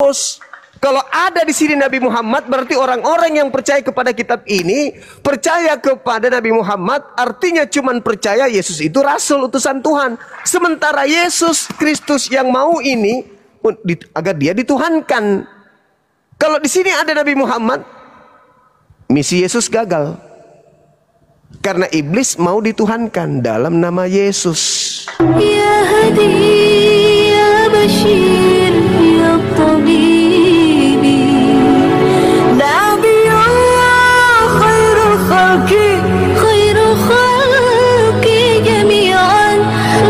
Yesus. Kalau ada di sini Nabi Muhammad, berarti orang-orang yang percaya kepada kitab ini percaya kepada Nabi Muhammad, artinya cuman percaya Yesus itu rasul utusan Tuhan. Sementara Yesus Kristus yang mau ini agar dia dituhankan. Kalau di sini ada Nabi Muhammad, misi Yesus gagal. Karena iblis mau dituhankan dalam nama Yesus. Ya Hadi, ya Bashir, ya Tabibi, Nabiullah khairul khalqi jami'an,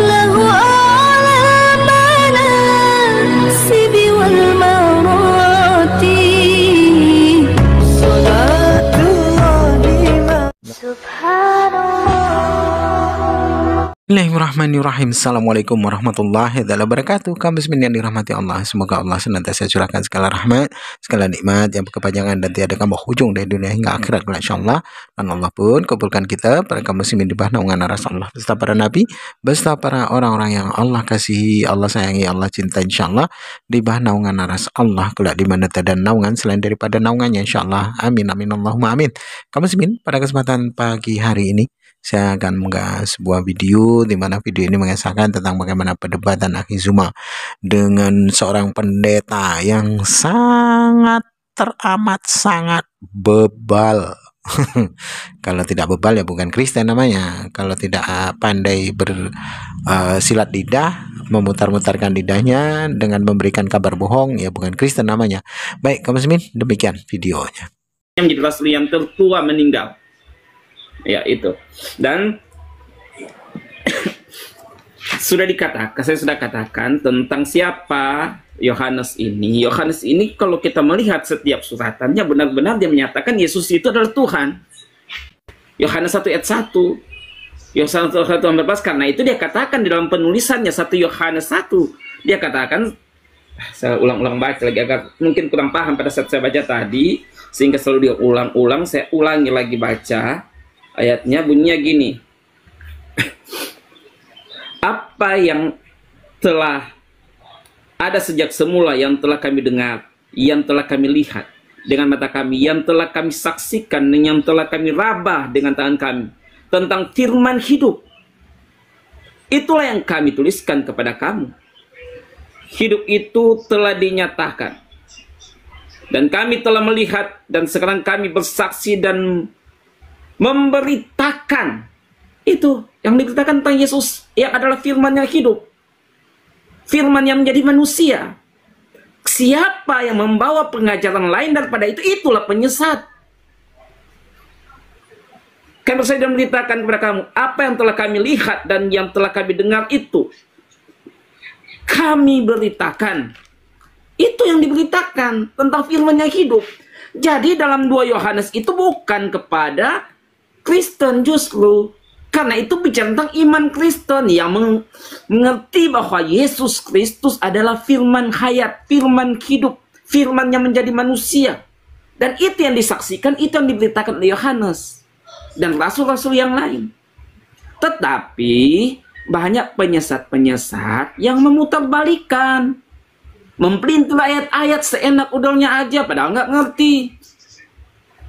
lahu a'la manasibi wal marati, salatullahi subhanallah. Bismillahirrahmanirrahim. Assalamualaikum warahmatullahi wabarakatuh. Kaum muslimin yang dirahmati Allah, semoga Allah senantiasa curahkan segala rahmat, segala nikmat yang berkepanjangan dan tiada kambah ujung dari dunia hingga akhirat, insyaallah. Dan Allah pun kabulkan kita para kaum muslimin di bawah naungan aras Allah, beserta para nabi, beserta para orang-orang yang Allah kasihi, Allah sayangi, Allah cinta, insyaallah, di bawah naungan aras Allah kelak di mana tiada naungan selain daripada naungannya, insyaallah. Amin amin Allahumma amin. Kaum muslimin, pada kesempatan pagi hari ini saya akan mengunggah sebuah video di mana video ini mengisahkan tentang bagaimana perdebatan Akhi Zuma dengan seorang pendeta yang sangat teramat sangat bebal. Kalau tidak bebal ya bukan Kristen namanya. Kalau tidak pandai bersilat lidah, memutar-mutarkan lidahnya dengan memberikan kabar bohong, ya bukan Kristen namanya. Baik, kaum muslimin, demikian videonya. Yang rasul yang tertua meninggal. Ya itu. Dan saya sudah katakan tentang siapa Yohanes ini. Yohanes ini kalau kita melihat setiap suratannya benar-benar dia menyatakan Yesus itu adalah Tuhan. Yohanes 1 ayat 1. Yohanes 1 ayat 14, karena itu dia katakan di dalam penulisannya 1 Yohanes 1. Dia katakan, saya ulang-ulang baca lagi agar mungkin kurang paham pada saat saya baca tadi, sehingga selalu dia ulang-ulang, saya ulangi lagi baca. Ayatnya bunyinya gini. Apa yang telah ada sejak semula, yang telah kami dengar, yang telah kami lihat dengan mata kami, yang telah kami saksikan, yang telah kami rabah dengan tangan kami, tentang firman hidup. Itulah yang kami tuliskan kepada kamu. Hidup itu telah dinyatakan. Dan kami telah melihat, dan sekarang kami bersaksi dan memberitakan. Itu yang diberitakan tentang Yesus yang adalah firman yang hidup, firman yang menjadi manusia. Siapa yang membawa pengajaran lain daripada itu, itulah penyesat. Kami sudah memberitakan kepada kamu apa yang telah kami lihat dan yang telah kami dengar, itu kami beritakan. Itu yang diberitakan tentang firman yang hidup. Jadi dalam 2 Yohanes itu bukan kepada Kristen justru. Karena itu bicara tentang iman Kristen yang mengerti bahwa Yesus Kristus adalah firman hayat, firman hidup, firman yang menjadi manusia. Dan itu yang disaksikan, itu yang diberitakan oleh Yohanes dan rasul-rasul yang lain. Tetapi banyak penyesat-penyesat yang memutarbalikan, mempelintir ayat-ayat seenak udahnya aja padahal nggak ngerti.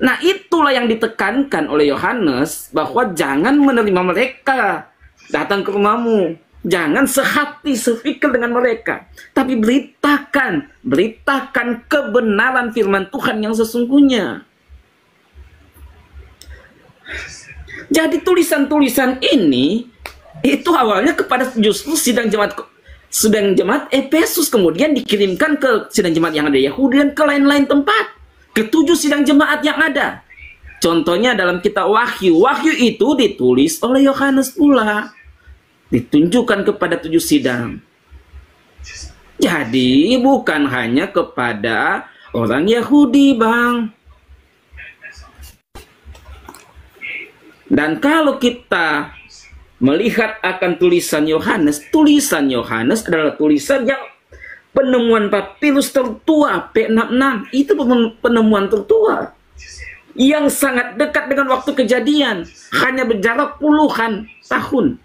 Nah, itulah yang ditekankan oleh Yohanes, bahwa jangan menerima mereka datang ke rumahmu. Jangan sehati, sepikir dengan mereka. Tapi beritakan kebenaran firman Tuhan yang sesungguhnya. Jadi tulisan-tulisan ini, itu awalnya kepada justru sidang jemaat Efesus, kemudian dikirimkan ke sidang jemaat yang ada Yahudi dan ke lain-lain tempat. Ke-7 sidang jemaat yang ada. Contohnya dalam kitab Wahyu. Wahyu itu ditulis oleh Yohanes pula. Ditunjukkan kepada 7 sidang. Jadi bukan hanya kepada orang Yahudi, Bang. Dan kalau kita melihat akan tulisan Yohanes adalah tulisan yang penemuan papirus tertua P66, itu penemuan tertua yang sangat dekat dengan waktu kejadian, hanya berjarak puluhan tahun.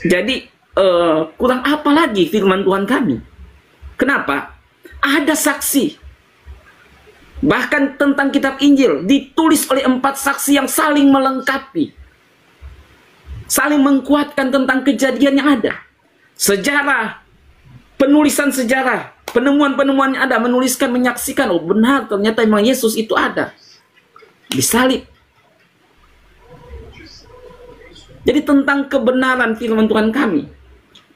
Jadi kurang apa lagi firman Tuhan kami? Kenapa? Ada saksi. Bahkan tentang kitab Injil ditulis oleh 4 saksi yang saling melengkapi, saling menguatkan tentang kejadian yang ada. Sejarah, penulisan sejarah, penemuan-penemuan yang ada menuliskan, menyaksikan, oh benar ternyata memang Yesus itu ada disalib. Jadi tentang kebenaran firman Tuhan kami,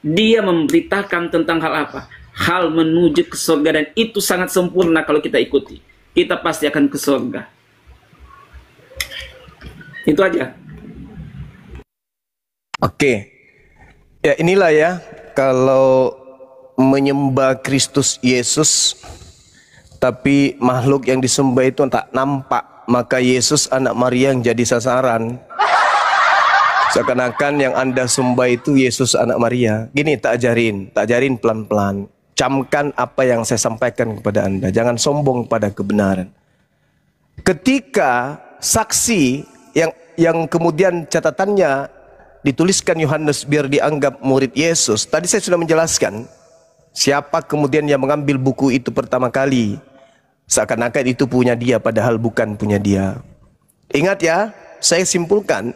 dia memberitakan tentang hal apa? Hal menuju ke surga, dan itu sangat sempurna kalau kita ikuti. Kita pasti akan ke surga. Itu aja. Oke. Ya inilah ya, kalau menyembah Kristus Yesus tapi makhluk yang disembah itu tak nampak, maka Yesus anak Maria yang jadi sasaran. Seakan-akan yang Anda sembah itu Yesus anak Maria. Gini, tak ajarin pelan-pelan. Camkan apa yang saya sampaikan kepada Anda. Jangan sombong pada kebenaran. Ketika saksi yang kemudian catatannya dituliskan Yohanes biar dianggap murid Yesus. Tadi saya sudah menjelaskan siapa kemudian yang mengambil buku itu pertama kali. Seakan-akan itu punya dia, padahal bukan punya dia. Ingat ya, saya simpulkan.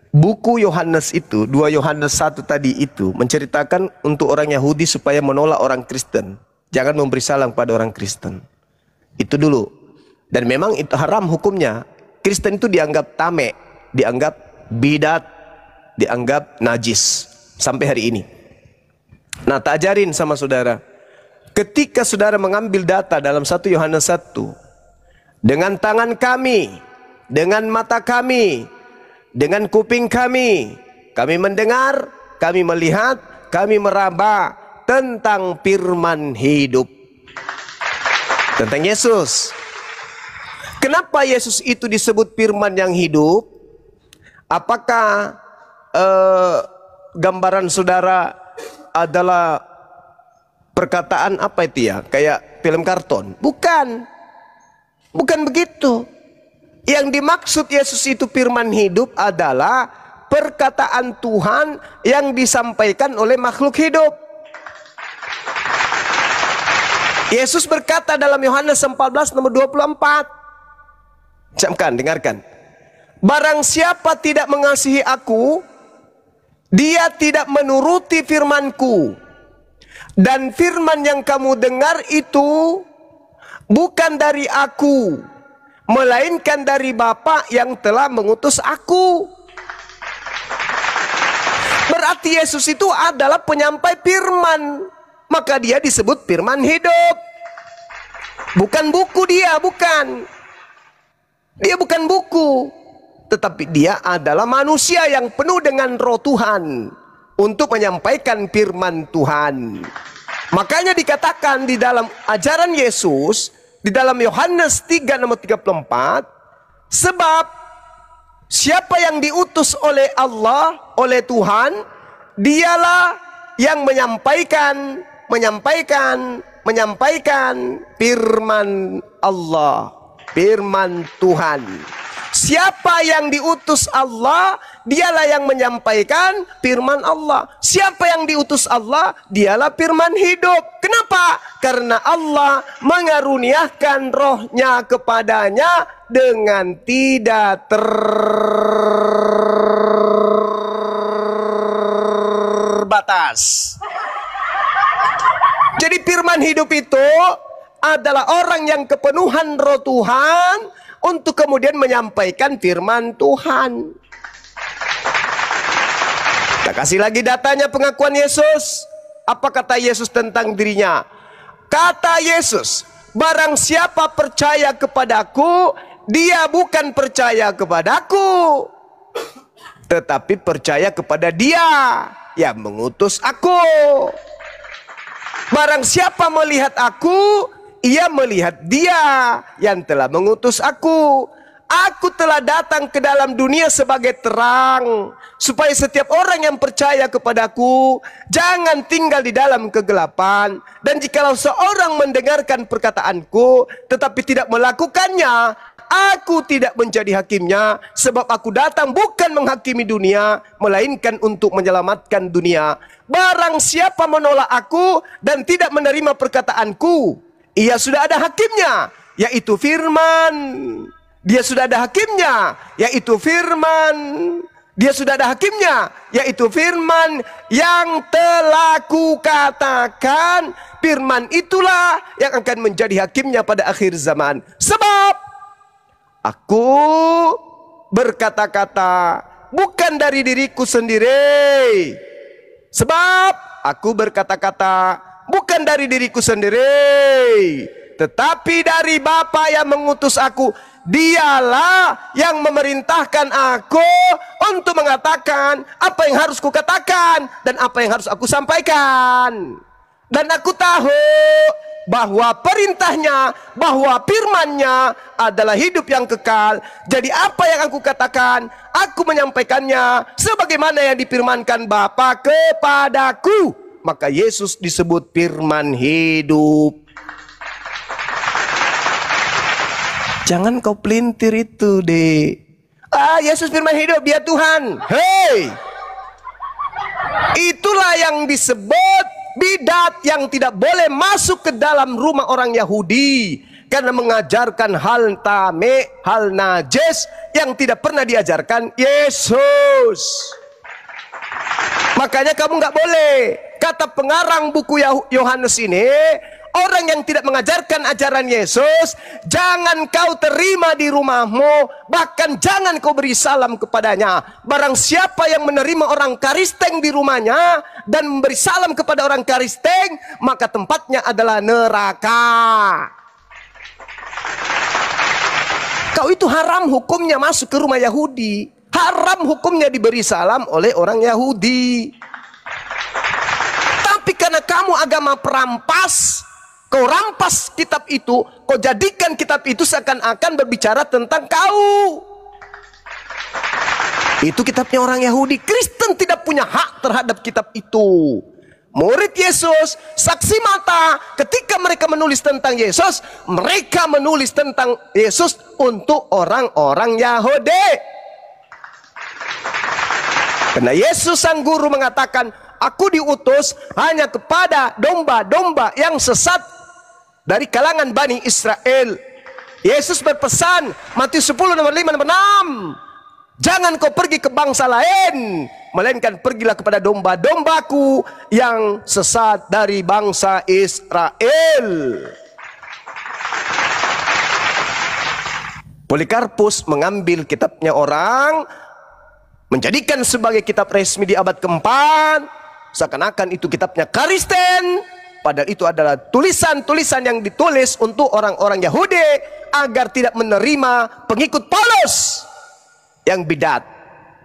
Buku Yohanes itu, 2 Yohanes 1 tadi itu menceritakan untuk orang Yahudi supaya menolak orang Kristen. Jangan memberi salam pada orang Kristen. Itu dulu. Dan memang itu haram hukumnya. Kristen itu dianggap tame, dianggap bidat, dianggap najis. Sampai hari ini. Nah, tak ajarin sama saudara. Ketika saudara mengambil data dalam 1 Yohanes 1. Dengan tangan kami, dengan mata kami, dengan kuping kami mendengar, kami melihat, kami meraba tentang firman hidup. Tentang Yesus. Kenapa Yesus itu disebut firman yang hidup? Apakah gambaran saudara adalah perkataan apa itu ya? Kayak film karton? Bukan. Bukan begitu. Yang dimaksud Yesus itu firman hidup adalah perkataan Tuhan yang disampaikan oleh makhluk hidup. Yesus berkata dalam Yohanes 14 nomor 24. Camkan, dengarkan. Barang siapa tidak mengasihi aku, dia tidak menuruti firmanku. Dan firman yang kamu dengar itu bukan dari aku, melainkan dari Bapa yang telah mengutus aku. Berarti Yesus itu adalah penyampai firman. Maka dia disebut firman hidup. Bukan buku dia, bukan. Dia bukan buku. Tetapi dia adalah manusia yang penuh dengan roh Tuhan. Untuk menyampaikan firman Tuhan. Makanya dikatakan di dalam ajaran Yesus, di dalam Yohanes 3 nomor 34, sebab siapa yang diutus oleh Allah, oleh Tuhan, dialah yang menyampaikan firman Allah, firman Tuhan. Siapa yang diutus Allah, dialah yang menyampaikan firman Allah. Siapa yang diutus Allah, dialah firman hidup. Kenapa? Karena Allah mengaruniakan rohnya kepadanya dengan tidak terbatas. Jadi firman hidup itu adalah orang yang kepenuhan roh Tuhan untuk kemudian menyampaikan firman Tuhan. Kita kasih lagi datanya pengakuan Yesus. Apa kata Yesus tentang dirinya? Kata Yesus, barang siapa percaya kepadaku, dia bukan percaya kepadaku, tetapi percaya kepada dia yang mengutus aku. Barang siapa melihat aku, ia melihat dia yang telah mengutus aku. Aku telah datang ke dalam dunia sebagai terang, supaya setiap orang yang percaya kepadaku jangan tinggal di dalam kegelapan. Dan jikalau seorang mendengarkan perkataanku tetapi tidak melakukannya, aku tidak menjadi hakimnya. Sebab aku datang bukan menghakimi dunia, melainkan untuk menyelamatkan dunia. barang siapa menolak aku dan tidak menerima perkataanku, ia sudah ada hakimnya, yaitu firman. Dia sudah ada hakimnya, yaitu firman. Dia sudah ada hakimnya, yaitu firman yang telah kukatakan. Firman itulah yang akan menjadi hakimnya pada akhir zaman. Sebab aku berkata-kata bukan dari diriku sendiri. Sebab aku berkata-kata bukan dari diriku sendiri, tetapi dari Bapa yang mengutus aku. Dialah yang memerintahkan aku untuk mengatakan apa yang harus kukatakan dan apa yang harus aku sampaikan. Dan aku tahu bahwa perintahnya, bahwa firmannya adalah hidup yang kekal. Jadi apa yang aku katakan, aku menyampaikannya sebagaimana yang difirmankan Bapa kepadaku. Maka Yesus disebut firman hidup. Jangan kau pelintir itu, deh. Yesus firman hidup, dia Tuhan. Hei, itulah yang disebut bidat yang tidak boleh masuk ke dalam rumah orang Yahudi, karena mengajarkan hal tame, hal najis yang tidak pernah diajarkan Yesus. Makanya kamu nggak boleh. Kata pengarang buku Yohanes ini, orang yang tidak mengajarkan ajaran Yesus, jangan kau terima di rumahmu, bahkan jangan kau beri salam kepadanya. Barang siapa yang menerima orang Kristen di rumahnya dan memberi salam kepada orang Kristen, maka tempatnya adalah neraka. Kau itu haram hukumnya masuk ke rumah Yahudi. Haram hukumnya diberi salam oleh orang Yahudi. Tapi karena kamu agama perampas, kau rampas kitab itu, kau jadikan kitab itu seakan-akan berbicara tentang kau. Itu kitabnya orang Yahudi. Kristen tidak punya hak terhadap kitab itu. Murid Yesus, saksi mata, ketika mereka menulis tentang Yesus, mereka menulis tentang Yesus untuk orang-orang Yahudi. Karena Yesus sang guru mengatakan, aku diutus hanya kepada domba-domba yang sesat dari kalangan Bani Israel. Yesus berpesan, Matius 10 nomor 5 nomor 6, jangan kau pergi ke bangsa lain, melainkan pergilah kepada domba-dombaku yang sesat dari bangsa Israel. Polikarpus mengambil kitabnya orang, menjadikan sebagai kitab resmi di abad keempat, seakan-akan itu kitabnya Kristen, padahal itu adalah tulisan-tulisan yang ditulis untuk orang-orang Yahudi agar tidak menerima pengikut Paulus yang bidat.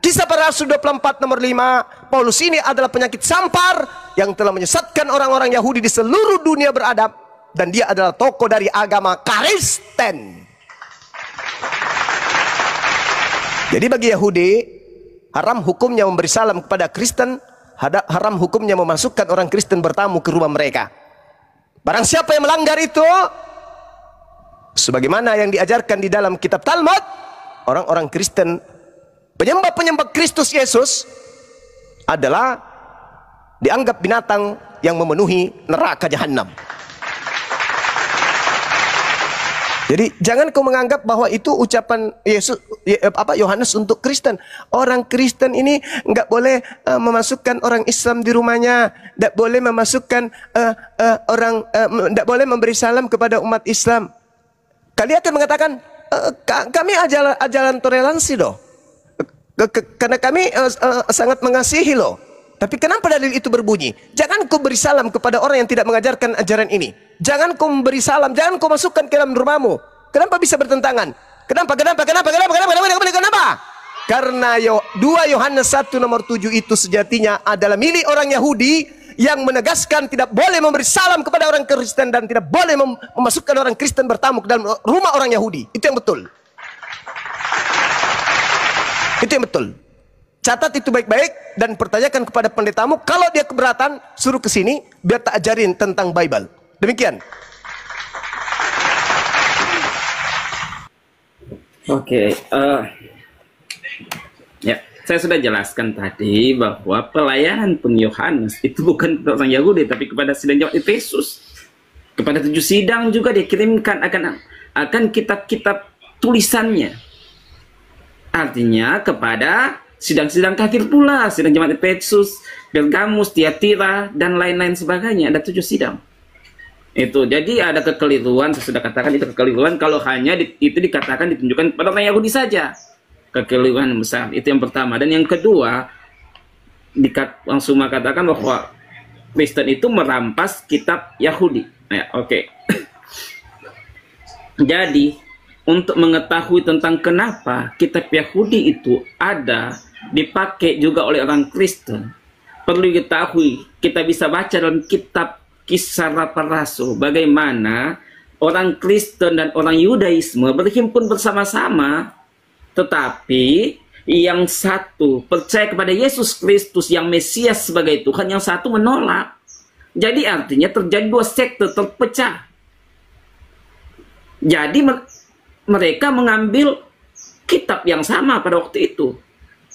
Kisah Para Rasul 24 nomor 5, Paulus ini adalah penyakit sampar yang telah menyesatkan orang-orang Yahudi di seluruh dunia beradab, dan dia adalah tokoh dari agama Kristen. Jadi bagi Yahudi, haram hukumnya memberi salam kepada Kristen, haram hukumnya memasukkan orang Kristen bertamu ke rumah mereka. Barang siapa yang melanggar itu, sebagaimana yang diajarkan di dalam kitab Talmud, orang-orang Kristen, penyembah-penyembah Kristus Yesus adalah dianggap binatang yang memenuhi neraka jahanam. Jadi jangan kau menganggap bahwa itu ucapan Yesus, Yohanes untuk Kristen. Orang Kristen ini nggak boleh memasukkan orang Islam di rumahnya, nggak boleh memasukkan nggak boleh memberi salam kepada umat Islam. Kalian akan mengatakan, kami ajaran toleransi loh, karena kami sangat mengasihi loh. Tapi kenapa dalil itu berbunyi? Jangan kau beri salam kepada orang yang tidak mengajarkan ajaran ini. Jangan kau memberi salam, jangan kau masukkan ke dalam rumahmu. Kenapa bisa bertentangan? Kenapa? Karena 2 Yohanes 1 nomor 7 itu sejatinya adalah milik orang Yahudi yang menegaskan tidak boleh memberi salam kepada orang Kristen dan tidak boleh memasukkan orang Kristen bertamu ke dalam rumah orang Yahudi. Itu yang betul. Itu yang betul. Catat itu baik-baik dan pertanyakan kepada pendetamu. Kalau dia keberatan, suruh ke sini biar tak ajarin tentang Bible. Demikian. Oke, ya. saya sudah jelaskan tadi bahwa pelayanan pun Yohanes itu bukan kepada orang Yahudi, tapi kepada sidang jemaat Efesus. Kepada 7 sidang juga dikirimkan akan kitab-kitab tulisannya. Artinya kepada sidang-sidang kafir pula, sidang jemaat Efesus, Pergamus, Tiatira, dan lain-lain sebagainya. Ada 7 sidang. Itu jadi ada kekeliruan, saya sudah katakan itu kekeliruan kalau hanya itu dikatakan ditunjukkan pada orang Yahudi saja. Kekeliruan besar itu yang pertama. Dan yang kedua, Bang Suma katakan bahwa Kristen itu merampas kitab Yahudi. Ya, oke. Jadi untuk mengetahui tentang kenapa kitab Yahudi itu ada dipakai juga oleh orang Kristen, perlu diketahui kita bisa baca dalam kitab Kisah Para Rasul bagaimana orang Kristen dan orang Yudaisme berhimpun bersama-sama, tetapi yang satu percaya kepada Yesus Kristus yang Mesias sebagai Tuhan, yang satu menolak. Jadi artinya terjadi 2 sekte terpecah. Jadi mereka mengambil kitab yang sama pada waktu itu,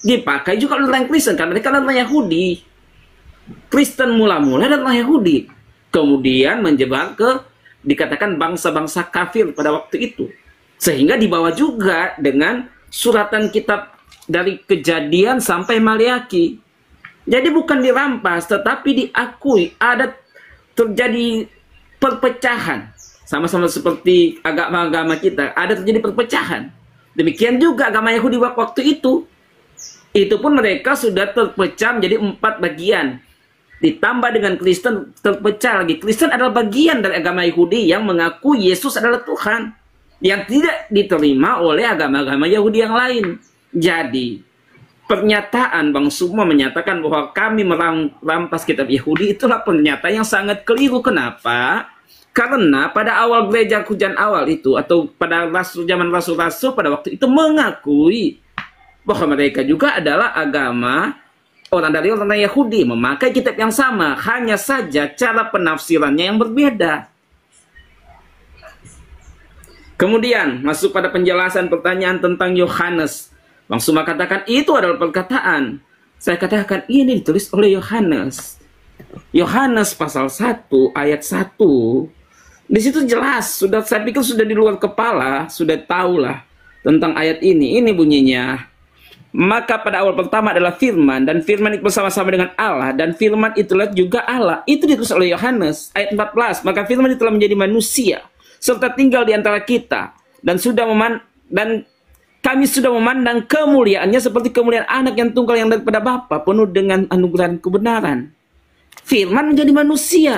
dipakai juga oleh orang Kristen karena mereka adalah Yahudi. Kristen mula-mula adalah Yahudi, kemudian menyebar ke dikatakan bangsa-bangsa kafir pada waktu itu, sehingga dibawa juga dengan suratan kitab dari Kejadian sampai Maliaki. Jadi bukan dirampas, tetapi diakui ada terjadi perpecahan. Sama-sama seperti agama-agama kita, ada terjadi perpecahan. Demikian juga agama Yahudi waktu itu. Itu pun mereka sudah terpecah menjadi 4 bagian. Ditambah dengan Kristen terpecah lagi. Kristen adalah bagian dari agama Yahudi yang mengaku Yesus adalah Tuhan, yang tidak diterima oleh agama-agama Yahudi yang lain. Jadi pernyataan Bang Suma menyatakan bahwa kami merampas kitab Yahudi, itulah pernyataan yang sangat keliru. Kenapa? Karena pada awal gereja hujan awal itu, atau pada zaman rasul-rasul pada waktu itu mengakui bahwa mereka juga adalah agama orang dari orang Yahudi, memakai kitab yang sama, hanya saja cara penafsirannya yang berbeda. Kemudian masuk pada penjelasan pertanyaan tentang Yohanes. Bang Suma katakan itu adalah perkataan. Saya katakan ini ditulis oleh Yohanes. Yohanes pasal 1 ayat 1. Di situ jelas, saya pikir sudah di luar kepala, sudah tahulah tentang ayat ini. Ini bunyinya. Maka pada awal pertama adalah firman, dan firman itu bersama-sama dengan Allah, dan firman itulah juga Allah. Itu ditulis oleh Yohanes ayat 14. Maka firman itu telah menjadi manusia serta tinggal di antara kita, dan kami sudah memandang kemuliaannya seperti kemuliaan anak yang tunggal yang daripada Bapa, penuh dengan anugerah dan kebenaran. Firman menjadi manusia.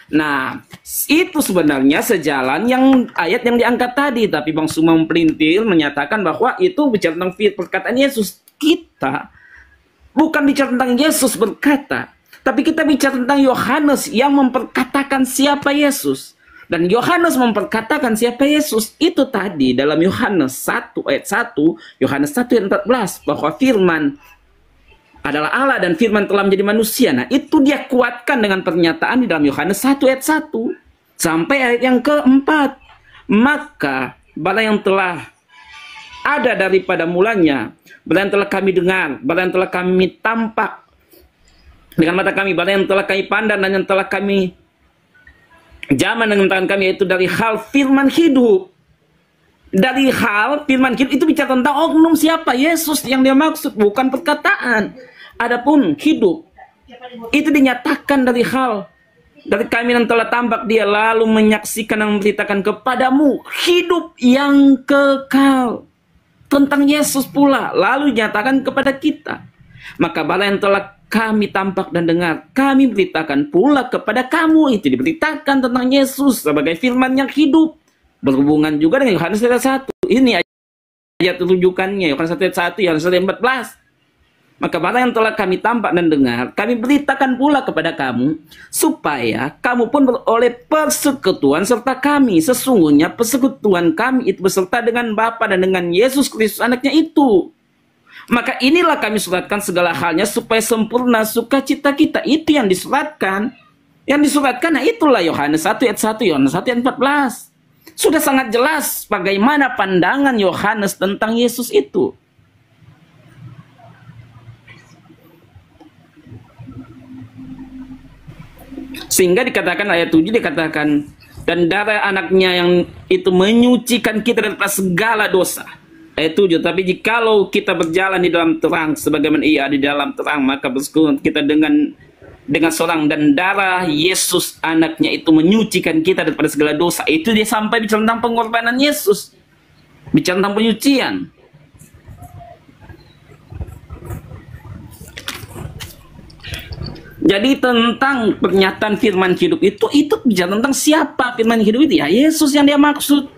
Nah, itu sebenarnya sejalan yang ayat yang diangkat tadi, tapi Bang Suma mempelintir menyatakan bahwa itu bicara tentang perkataan Yesus. Kita bukan bicara tentang Yesus berkata, tapi kita bicara tentang Yohanes yang memperkatakan siapa Yesus. Dan Yohanes memperkatakan siapa Yesus itu tadi dalam Yohanes 1 ayat 1, Yohanes 1 ayat 14, bahwa firman adalah Allah dan firman telah menjadi manusia. Nah, itu dia kuatkan dengan pernyataan di dalam Yohanes 1 ayat 1 sampai ayat yang keempat. Maka bala yang telah ada daripada mulanya, bala yang telah kami dengar, bala yang telah kami tampak dengan mata kami, bala yang telah kami pandang dan yang telah kami zaman dengan tangan kami, yaitu dari hal firman hidup. Dari hal firman hidup itu bicara tentang oknum siapa Yesus yang dia maksud, bukan perkataan. Adapun hidup itu dinyatakan dari hal dari kami yang telah tampak dia, lalu menyaksikan dan memberitakan kepadamu hidup yang kekal. Tentang Yesus pula lalu dinyatakan kepada kita. Maka bala yang telah kami tampak dan dengar, kami beritakan pula kepada kamu. Itu diberitakan tentang Yesus sebagai firman yang hidup. Berhubungan juga dengan Yohanes ayat 1. Ini ayat rujukannya, Yohanes ayat 1, Yohanes ayat 14. Maka barang yang telah kami tampak dan dengar, kami beritakan pula kepada kamu, supaya kamu pun beroleh persekutuan serta kami. Sesungguhnya persekutuan kami itu beserta dengan Bapa dan dengan Yesus Kristus anaknya itu. Maka inilah kami suratkan segala halnya supaya sempurna sukacita kita. Itu yang disuratkan. Yang disuratkan, nah itulah Yohanes 1 ayat 1, Yohanes 1 ayat 14. Sudah sangat jelas bagaimana pandangan Yohanes tentang Yesus itu. Sehingga dikatakan ayat 7 dikatakan, dan darah anaknya yang itu menyucikan kita daripada segala dosa. Ayat 7, tapi jikalau kita berjalan di dalam terang sebagaimana ia di dalam terang, maka bersekutu kita dengan seorang, dan darah Yesus anaknya itu menyucikan kita daripada segala dosa. Itu dia sampai bicara tentang pengorbanan Yesus, bicara tentang penyucian. Jadi tentang pernyataan firman hidup itu bicara tentang siapa firman hidup itu, ya Yesus yang dia maksud.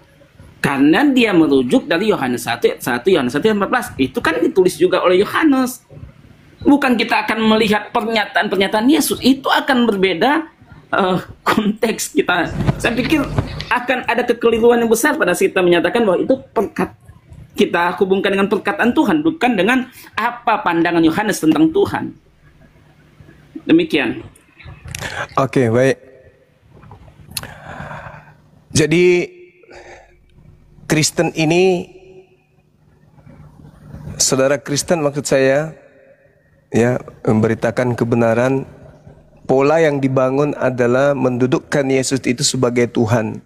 Karena dia merujuk dari Yohanes 1 ayat 1, Yohanes 1 ayat 14. Itu kan ditulis juga oleh Yohanes. Bukan kita akan melihat pernyataan-pernyataan Yesus. Itu akan berbeda konteks kita. Saya pikir akan ada kekeliruan yang besar pada saat kita menyatakan bahwa itu kita hubungkan dengan perkataan Tuhan, bukan dengan apa pandangan Yohanes tentang Tuhan. Demikian. Oke, baik. Jadi Kristen ini, saudara Kristen maksud saya, ya, memberitakan kebenaran. Pola yang dibangun adalah mendudukkan Yesus itu sebagai Tuhan.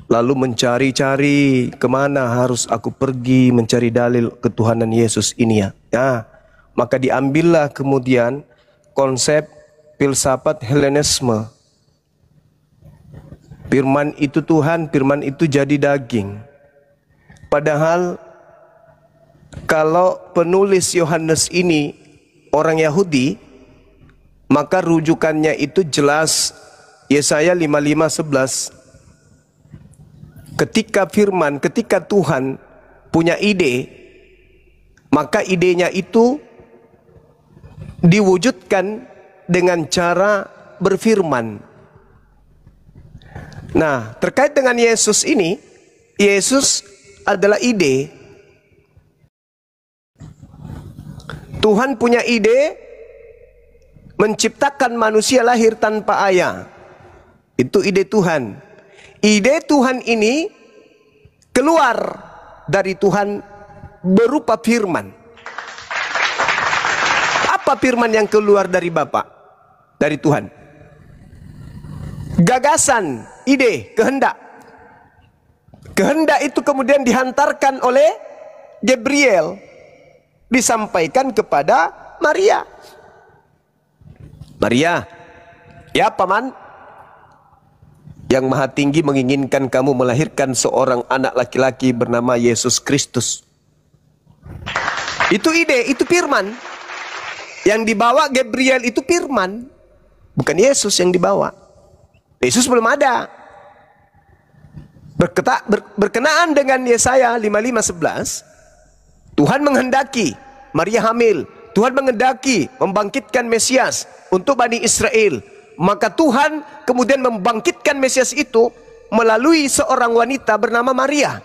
Lalu mencari-cari kemana harus aku pergi mencari dalil ketuhanan Yesus ini, ya. Ya, maka diambillah kemudian konsep filsafat Helenisme. Firman itu Tuhan, firman itu jadi daging. Padahal kalau penulis Yohanes ini orang Yahudi, maka rujukannya itu jelas Yesaya 55:11. Ketika Tuhan punya ide, maka idenya itu diwujudkan dengan cara berfirman. Nah, terkait dengan Yesus ini, Yesus adalah ide. Tuhan punya ide menciptakan manusia lahir tanpa ayah. Itu ide Tuhan. Ide Tuhan ini keluar dari Tuhan berupa firman. Apa firman yang keluar dari Bapa? Dari Tuhan. Gagasan, ide, kehendak. Kehendak itu kemudian dihantarkan oleh Gabriel, disampaikan kepada Maria. Maria, ya paman, yang Maha Tinggi menginginkan kamu melahirkan seorang anak laki-laki bernama Yesus Kristus. Itu ide, itu firman. Yang dibawa Gabriel itu firman, bukan Yesus yang dibawa. Yesus belum ada. Berkenaan dengan Yesaya 55:11, Tuhan menghendaki Maria hamil. Tuhan menghendaki membangkitkan Mesias untuk Bani Israel. Maka Tuhan kemudian membangkitkan Mesias itu melalui seorang wanita bernama Maria.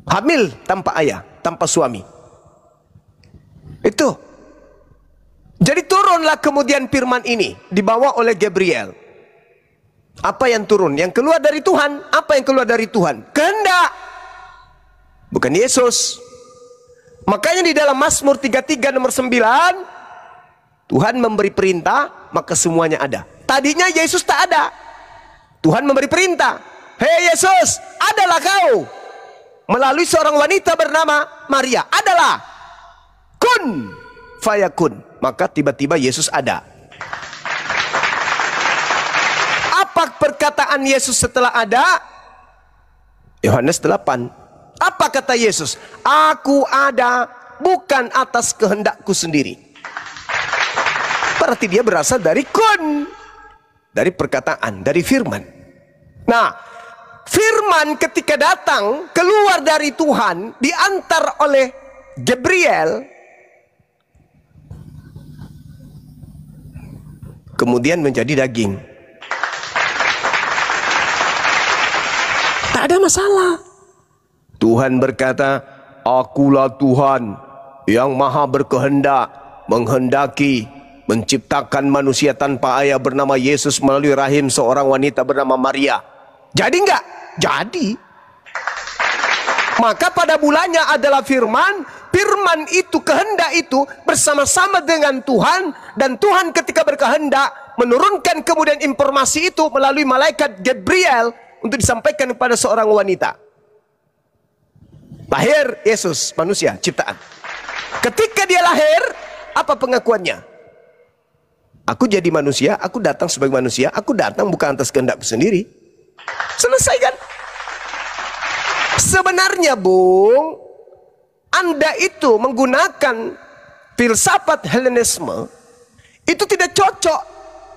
Hamil tanpa ayah, tanpa suami. Itu. Jadi turunlah kemudian firman ini dibawa oleh Gabriel. Apa yang turun? Yang keluar dari Tuhan. Apa yang keluar dari Tuhan? Kehendak. Bukan Yesus. Makanya di dalam Mazmur 33 nomor 9, Tuhan memberi perintah, maka semuanya ada. Tadinya Yesus tak ada. Tuhan memberi perintah. Hei Yesus, adalah kau. Melalui seorang wanita bernama Maria. Adalah. Kun fayakun. Maka tiba-tiba Yesus ada. Apa perkataan Yesus setelah ada? Yohanes 8. Apa kata Yesus? Aku ada bukan atas kehendakku sendiri. Berarti dia berasal dari kun. Dari perkataan, dari firman. Nah, firman ketika datang keluar dari Tuhan, diantar oleh Gabriel, kemudian menjadi daging. Tak ada masalah. Tuhan berkata, akulah Tuhan yang maha berkehendak, menghendaki menciptakan manusia tanpa ayah bernama Yesus melalui rahim seorang wanita bernama Maria. Jadi enggak? Jadi. Maka pada bulannya adalah firman. Firman itu, kehendak itu bersama-sama dengan Tuhan. Dan Tuhan ketika berkehendak, menurunkan kemudian informasi itu melalui malaikat Gabriel untuk disampaikan kepada seorang wanita. Lahir Yesus, manusia, ciptaan. Ketika dia lahir, apa pengakuannya? Aku jadi manusia, aku datang sebagai manusia, aku datang bukan atas kehendakku sendiri. Selesai kan? Sebenarnya Bung, Anda itu menggunakan filsafat Helenisme itu tidak cocok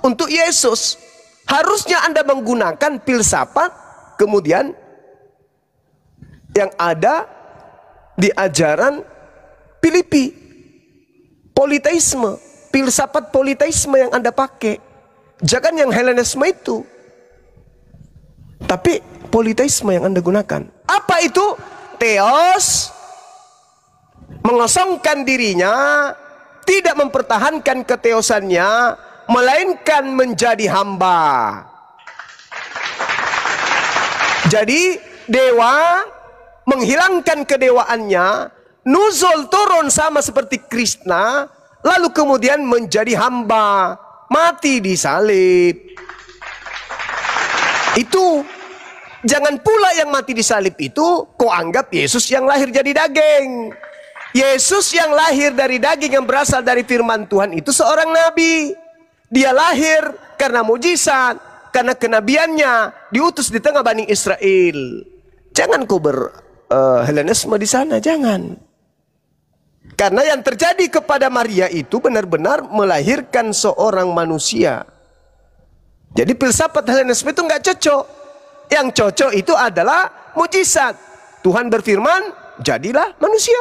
untuk Yesus. Harusnya Anda menggunakan filsafat kemudian yang ada di ajaran Filipi, politeisme, filsafat politeisme yang Anda pakai. Jangan yang Helenisme itu, tapi politeisme yang Anda gunakan. Apa itu? Theos, mengosongkan dirinya, tidak mempertahankan keteosannya, melainkan menjadi hamba. Jadi dewa menghilangkan kedewaannya, nuzul turun sama seperti Krishna, lalu kemudian menjadi hamba, mati di salib. Itu jangan pula yang mati di salib itu kau anggap Yesus yang lahir jadi daging. Yesus yang lahir dari daging yang berasal dari firman Tuhan itu seorang nabi. Dia lahir karena mujizat, karena kenabiannya, diutus di tengah Bani Israel. Jangan kau Helenisme di sana, jangan. Karena yang terjadi kepada Maria itu benar-benar melahirkan seorang manusia. Jadi filsafat Helenisme itu nggak cocok. Yang cocok itu adalah mujizat. Tuhan berfirman, jadilah manusia.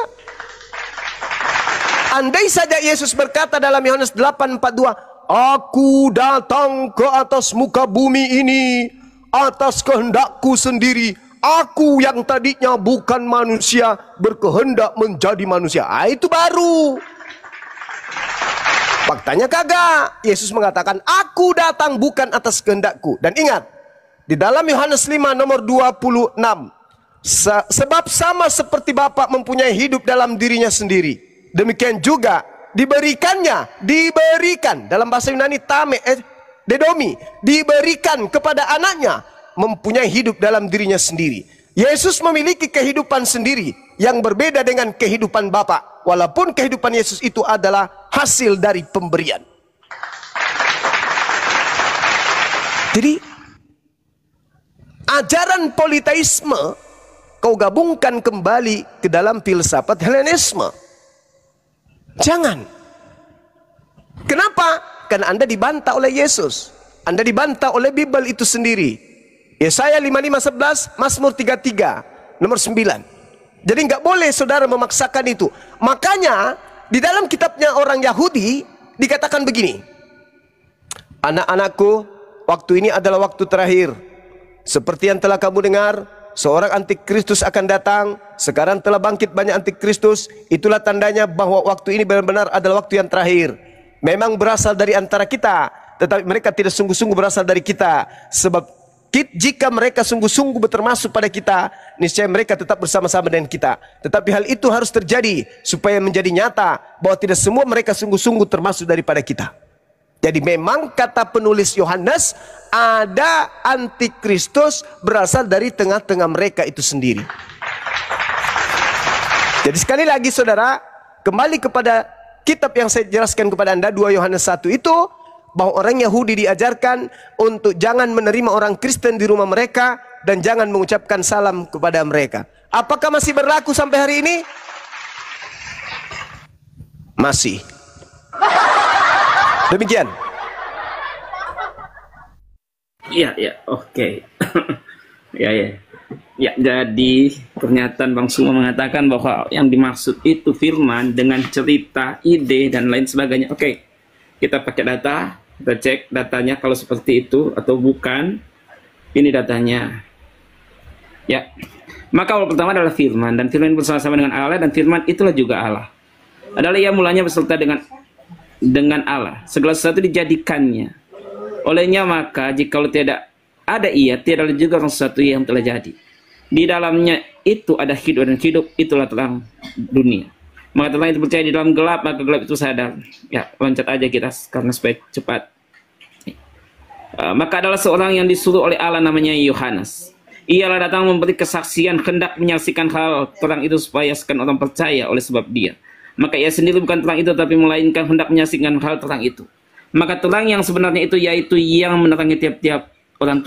Andai saja Yesus berkata dalam Yohanes 8:42, aku datang ke atas muka bumi ini atas kehendakku sendiri. Aku yang tadinya bukan manusia berkehendak menjadi manusia. Itu baru. Faktanya kagak. Yesus mengatakan, aku datang bukan atas kehendakku. Dan ingat, di dalam Yohanes 5 nomor 26, sebab sama seperti Bapa mempunyai hidup dalam dirinya sendiri, demikian juga diberikan dalam bahasa Yunani dedomi, diberikan kepada anaknya mempunyai hidup dalam dirinya sendiri. Yesus memiliki kehidupan sendiri yang berbeda dengan kehidupan Bapa, walaupun kehidupan Yesus itu adalah hasil dari pemberian. Jadi ajaran politeisme kau gabungkan kembali ke dalam filsafat Helenisme. Jangan. Kenapa? Karena Anda dibantah oleh Yesus. Anda dibantah oleh Bible itu sendiri. Yesaya 55:11, Mazmur 33 nomor 9. Jadi nggak boleh saudara memaksakan itu. Makanya di dalam kitabnya orang Yahudi dikatakan begini, anak-anakku, waktu ini adalah waktu terakhir. Seperti yang telah kamu dengar, seorang antikristus akan datang. Sekarang telah bangkit banyak antikristus. Itulah tandanya bahwa waktu ini benar-benar adalah waktu yang terakhir. Memang berasal dari antara kita, tetapi mereka tidak sungguh-sungguh berasal dari kita. Sebab jika mereka sungguh-sungguh termasuk pada kita, niscaya mereka tetap bersama-sama dengan kita. Tetapi hal itu harus terjadi supaya menjadi nyata bahwa tidak semua mereka sungguh-sungguh termasuk daripada kita. Jadi memang kata penulis Yohanes, ada antikristus berasal dari tengah-tengah mereka itu sendiri. Jadi sekali lagi saudara, kembali kepada kitab yang saya jelaskan kepada Anda, 2 Yohanes 1 itu, bahwa orang Yahudi diajarkan untuk jangan menerima orang Kristen di rumah mereka dan jangan mengucapkan salam kepada mereka. Apakah masih berlaku sampai hari ini? Masih. Demikian. Iya, oke. Ya, jadi pernyataan Bang Suma mengatakan bahwa yang dimaksud itu firman dengan cerita, ide, dan lain sebagainya. Oke, kita pakai data. Kita cek datanya kalau seperti itu atau bukan. Ini datanya. Ya. Maka awal pertama adalah firman, dan firman bersama-sama dengan Allah, dan firman itulah juga Allah. Adalah ia mulanya beserta dengan Allah. Segala sesuatu dijadikannya olehnya, maka jikalau tidak ada ia, tidak ada juga sesuatu yang telah jadi. Di dalamnya itu ada hidup, dan hidup itulah terang dunia. Maka terang itu percaya di dalam gelap, maka gelap itu sadar. Ya, loncat aja kita karena supaya cepat. Maka adalah seorang yang disuruh oleh Allah namanya Yohanes. Ialah datang memberi kesaksian, hendak menyaksikan hal terang itu supaya sekian orang percaya oleh sebab dia. Maka ia sendiri bukan terang itu, tapi melainkan hendak menyaksikan hal terang itu. Maka terang yang sebenarnya itu yaitu yang menerangi tiap-tiap orang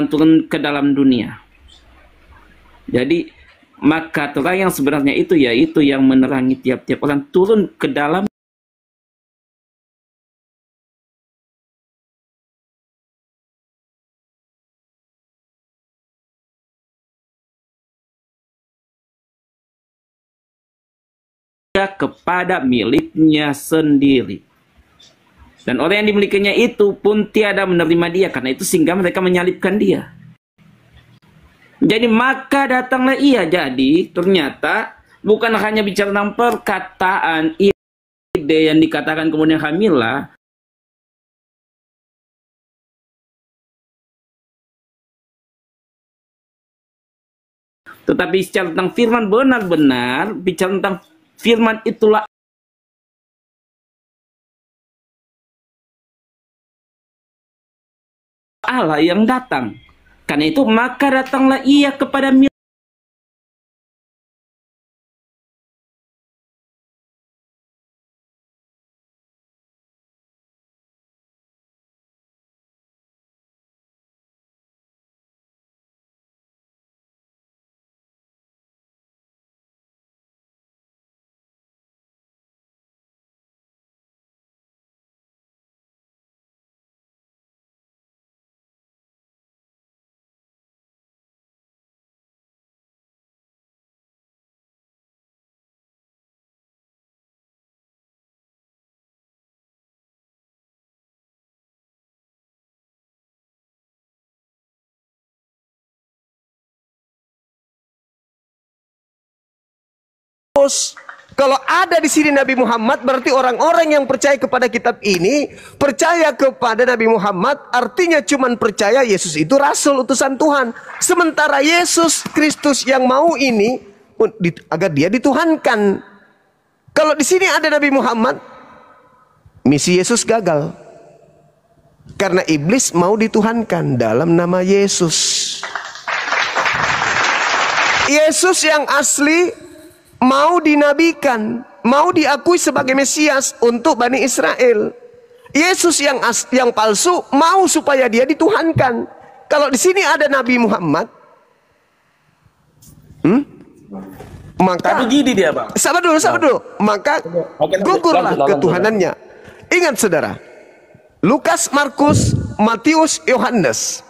turun ke dalam dunia. Jadi maka terang yang sebenarnya itu yaitu yang menerangi tiap-tiap orang turun ke dalam kepada miliknya sendiri. Dan orang yang dimilikinya itu pun tiada menerima dia, karena itu sehingga mereka menyalibkan dia. Jadi maka datanglah ia. Jadi ternyata bukan hanya bicara tentang perkataan, ide yang dikatakan kemudian hamilah, tetapi secara tentang firman benar-benar bicara tentang firman itulah Allah yang datang. Karena itu maka datanglah ia kepada Kalau ada di sini Nabi Muhammad, berarti orang-orang yang percaya kepada kitab ini percaya kepada Nabi Muhammad, artinya cuman percaya Yesus itu rasul utusan Tuhan. Sementara Yesus Kristus yang mau ini agar dia dituhankan. Kalau di sini ada Nabi Muhammad, misi Yesus gagal. Karena iblis mau dituhankan dalam nama Yesus. Yesus yang asli mau dinabikan, mau diakui sebagai Mesias untuk Bani Israel. Yesus yang palsu mau supaya dia dituhankan. Kalau di sini ada Nabi Muhammad, maka tapi gini dia, Bang. sabar dulu. Maka gugurlah ketuhanannya. Ingat saudara, Lukas, Markus, Matius, Yohanes,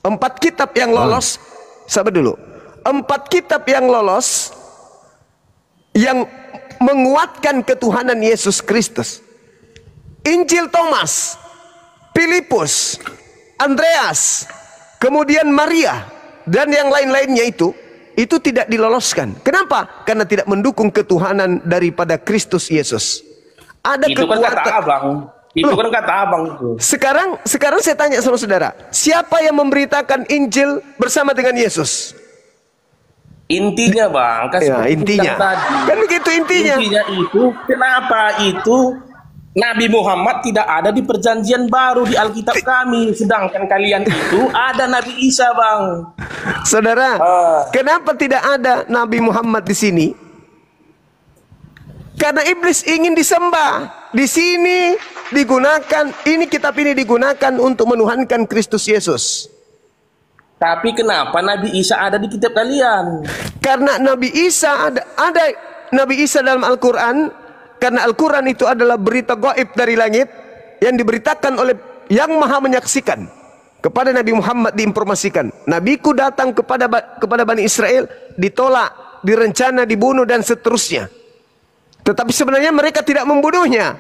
4 kitab yang lolos. Sabar dulu, 4 kitab yang lolos yang menguatkan ketuhanan Yesus Kristus. Injil Thomas, Filipus, Andreas, kemudian Maria, dan yang lain-lainnya itu tidak diloloskan. Kenapa? Karena tidak mendukung ketuhanan daripada Kristus Yesus. Ada itu kekuatan. Kan kata abang. Itu kan kata abang itu. Sekarang saya tanya sama saudara, siapa yang memberitakan Injil bersama dengan Yesus? Intinya, Bang, Ya, intinya. Kan begitu intinya. Intinya itu, kenapa itu Nabi Muhammad tidak ada di perjanjian baru di Alkitab kami, sedangkan kalian itu ada Nabi Isa, Bang. Saudara, kenapa tidak ada Nabi Muhammad di sini? Karena iblis ingin disembah. Di sini digunakan, kitab ini digunakan untuk menuhankan Kristus Yesus. Tapi kenapa Nabi Isa ada di kitab kalian? Karena Nabi Isa ada Nabi Isa dalam Al-Quran. Karena Al-Quran itu adalah berita gaib dari langit yang diberitakan oleh yang maha menyaksikan. Kepada Nabi Muhammad diinformasikan, Nabiku datang kepada Bani Israel, ditolak, direncana, dibunuh dan seterusnya. Tetapi sebenarnya mereka tidak membunuhnya,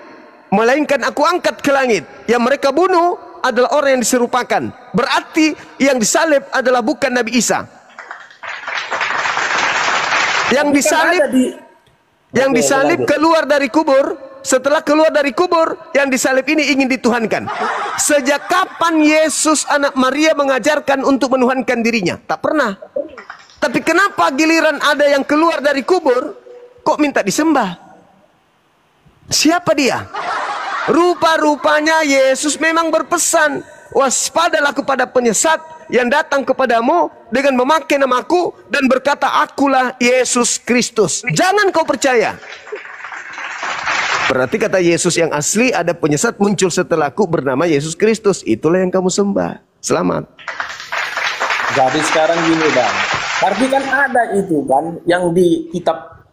melainkan aku angkat ke langit. Yang mereka bunuh adalah orang yang diserupakan. Berarti yang disalib adalah bukan Nabi Isa. Yang disalib keluar dari kubur. Setelah keluar dari kubur, yang disalib ini ingin dituhankan. Sejak kapan Yesus anak Maria mengajarkan untuk menuhankan dirinya? Tak pernah. Tapi kenapa giliran ada yang keluar dari kubur kok minta disembah? Siapa dia? Rupa-rupanya Yesus memang berpesan, waspadalah kepada penyesat yang datang kepadamu dengan memakai namaku dan berkata, akulah Yesus Kristus. Jangan kau percaya. Berarti kata Yesus yang asli, ada penyesat muncul setelahku bernama Yesus Kristus. Itulah yang kamu sembah. Selamat. Jadi sekarang gini bang, tapi kan ada itu kan yang di kitab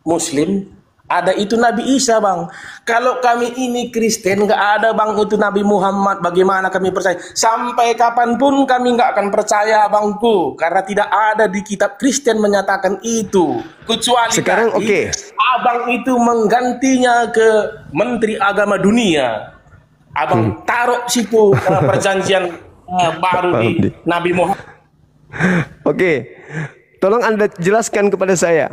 Muslim ada itu Nabi Isa bang. Kalau kami ini Kristen nggak ada bang itu Nabi Muhammad, bagaimana kami percaya? Sampai kapanpun kami nggak akan percaya bangku, karena tidak ada di kitab Kristen menyatakan itu. Kecuali sekarang tadi, abang itu menggantinya ke Menteri Agama Dunia. Abang taruh situ perjanjian baru di Nabi Muhammad. Oke, tolong Anda jelaskan kepada saya.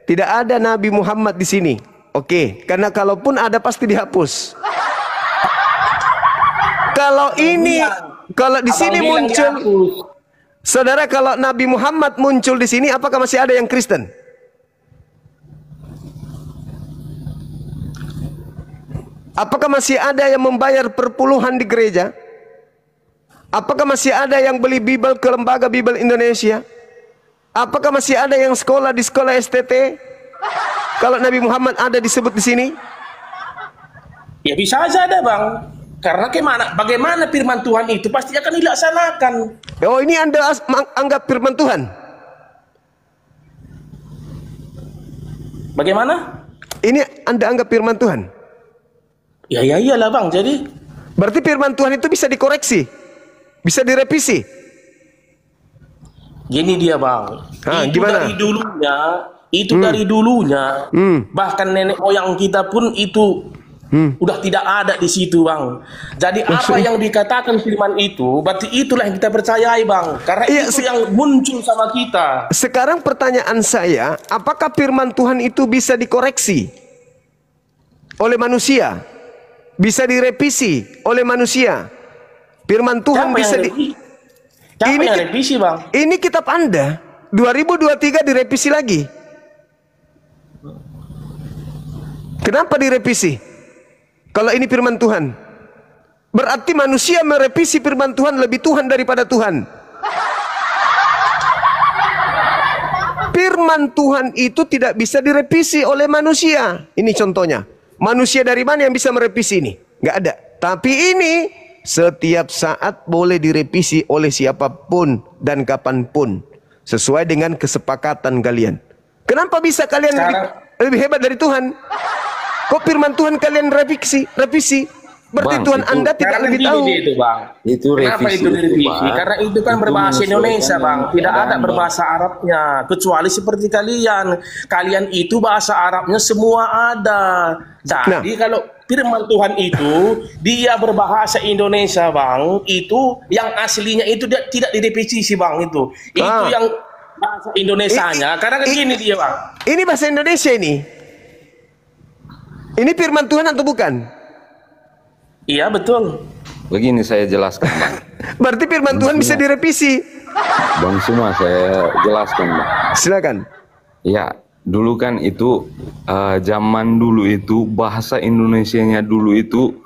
Tidak ada Nabi Muhammad di sini. Oke, karena kalaupun ada pasti dihapus. Kalau ini, kalau di sini muncul, saudara, kalau Nabi Muhammad muncul di sini, apakah masih ada yang Kristen? Apakah masih ada yang membayar perpuluhan di gereja? Apakah masih ada yang beli Bible ke lembaga Bible Indonesia? Apakah masih ada yang sekolah di sekolah STT? Kalau Nabi Muhammad ada disebut di sini? Ya bisa aja ada bang. Karena bagaimana firman Tuhan itu pasti akan dilaksanakan. Oh, ini Anda anggap firman Tuhan? Bagaimana? Ini Anda anggap firman Tuhan? Ya iyalah bang. Jadi berarti firman Tuhan itu bisa dikoreksi, bisa direvisi. Gini dia bang, itu gimana? Dari dulunya, bahkan nenek moyang kita pun itu udah tidak ada di situ bang. Jadi apa yang dikatakan firman itu, berarti itulah yang kita percayai bang, karena itu yang muncul sama kita. Sekarang pertanyaan saya, apakah firman Tuhan itu bisa dikoreksi oleh manusia, bisa direvisi oleh manusia? Firman Tuhan bisa Siapa yang revisi bang? Ini kitab Anda 2023 direvisi lagi. Kenapa direvisi? Kalau ini firman Tuhan, berarti manusia merevisi firman Tuhan lebih Tuhan daripada Tuhan. Firman Tuhan itu tidak bisa direvisi oleh manusia. Ini contohnya. Manusia dari mana yang bisa merevisi ini? Nggak ada. Tapi ini setiap saat boleh direvisi oleh siapapun dan kapanpun, sesuai dengan kesepakatan kalian. Kenapa bisa kalian lebih hebat dari Tuhan? Kok firman Tuhan kalian revisi? Berarti bang, Tuhan Anda tidak lebih tahu. Itu, bang. Itu kenapa itu direvisi? Karena itu kan berbahasa Indonesia bang, tidak ada berbahasa Arabnya. Kecuali seperti kalian. Kalian itu bahasa Arabnya semua ada. Jadi kalau firman Tuhan itu dia berbahasa Indonesia bang, itu yang aslinya itu dia tidak direvisi bang itu yang bahasa Indonesianya. Karena kan gini dia bang, ini bahasa Indonesia ini firman Tuhan atau bukan? Iya betul. Begini saya jelaskan bang. Berarti firman Tuhan bisa direvisi. Bang semua saya jelaskan bang. Silakan. Ya. Dulu kan itu zaman dulu itu bahasa Indonesianya dulu itu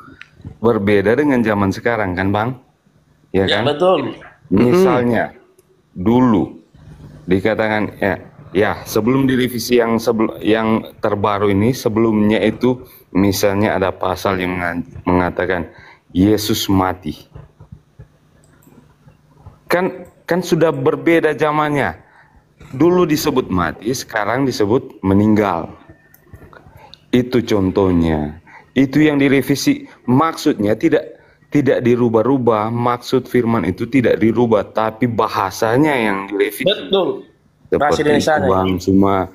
berbeda dengan zaman sekarang kan bang? Ya kan? Ya betul. Misalnya dulu dikatakan ya sebelum direvisi yang terbaru ini, sebelumnya itu misalnya ada pasal yang mengatakan Yesus mati. Kan sudah berbeda zamannya. Dulu disebut mati, sekarang disebut meninggal. Itu contohnya. Itu yang direvisi. Maksudnya tidak dirubah-rubah. Maksud firman itu tidak dirubah, tapi bahasanya yang direvisi. Betul. Seperti bang semua.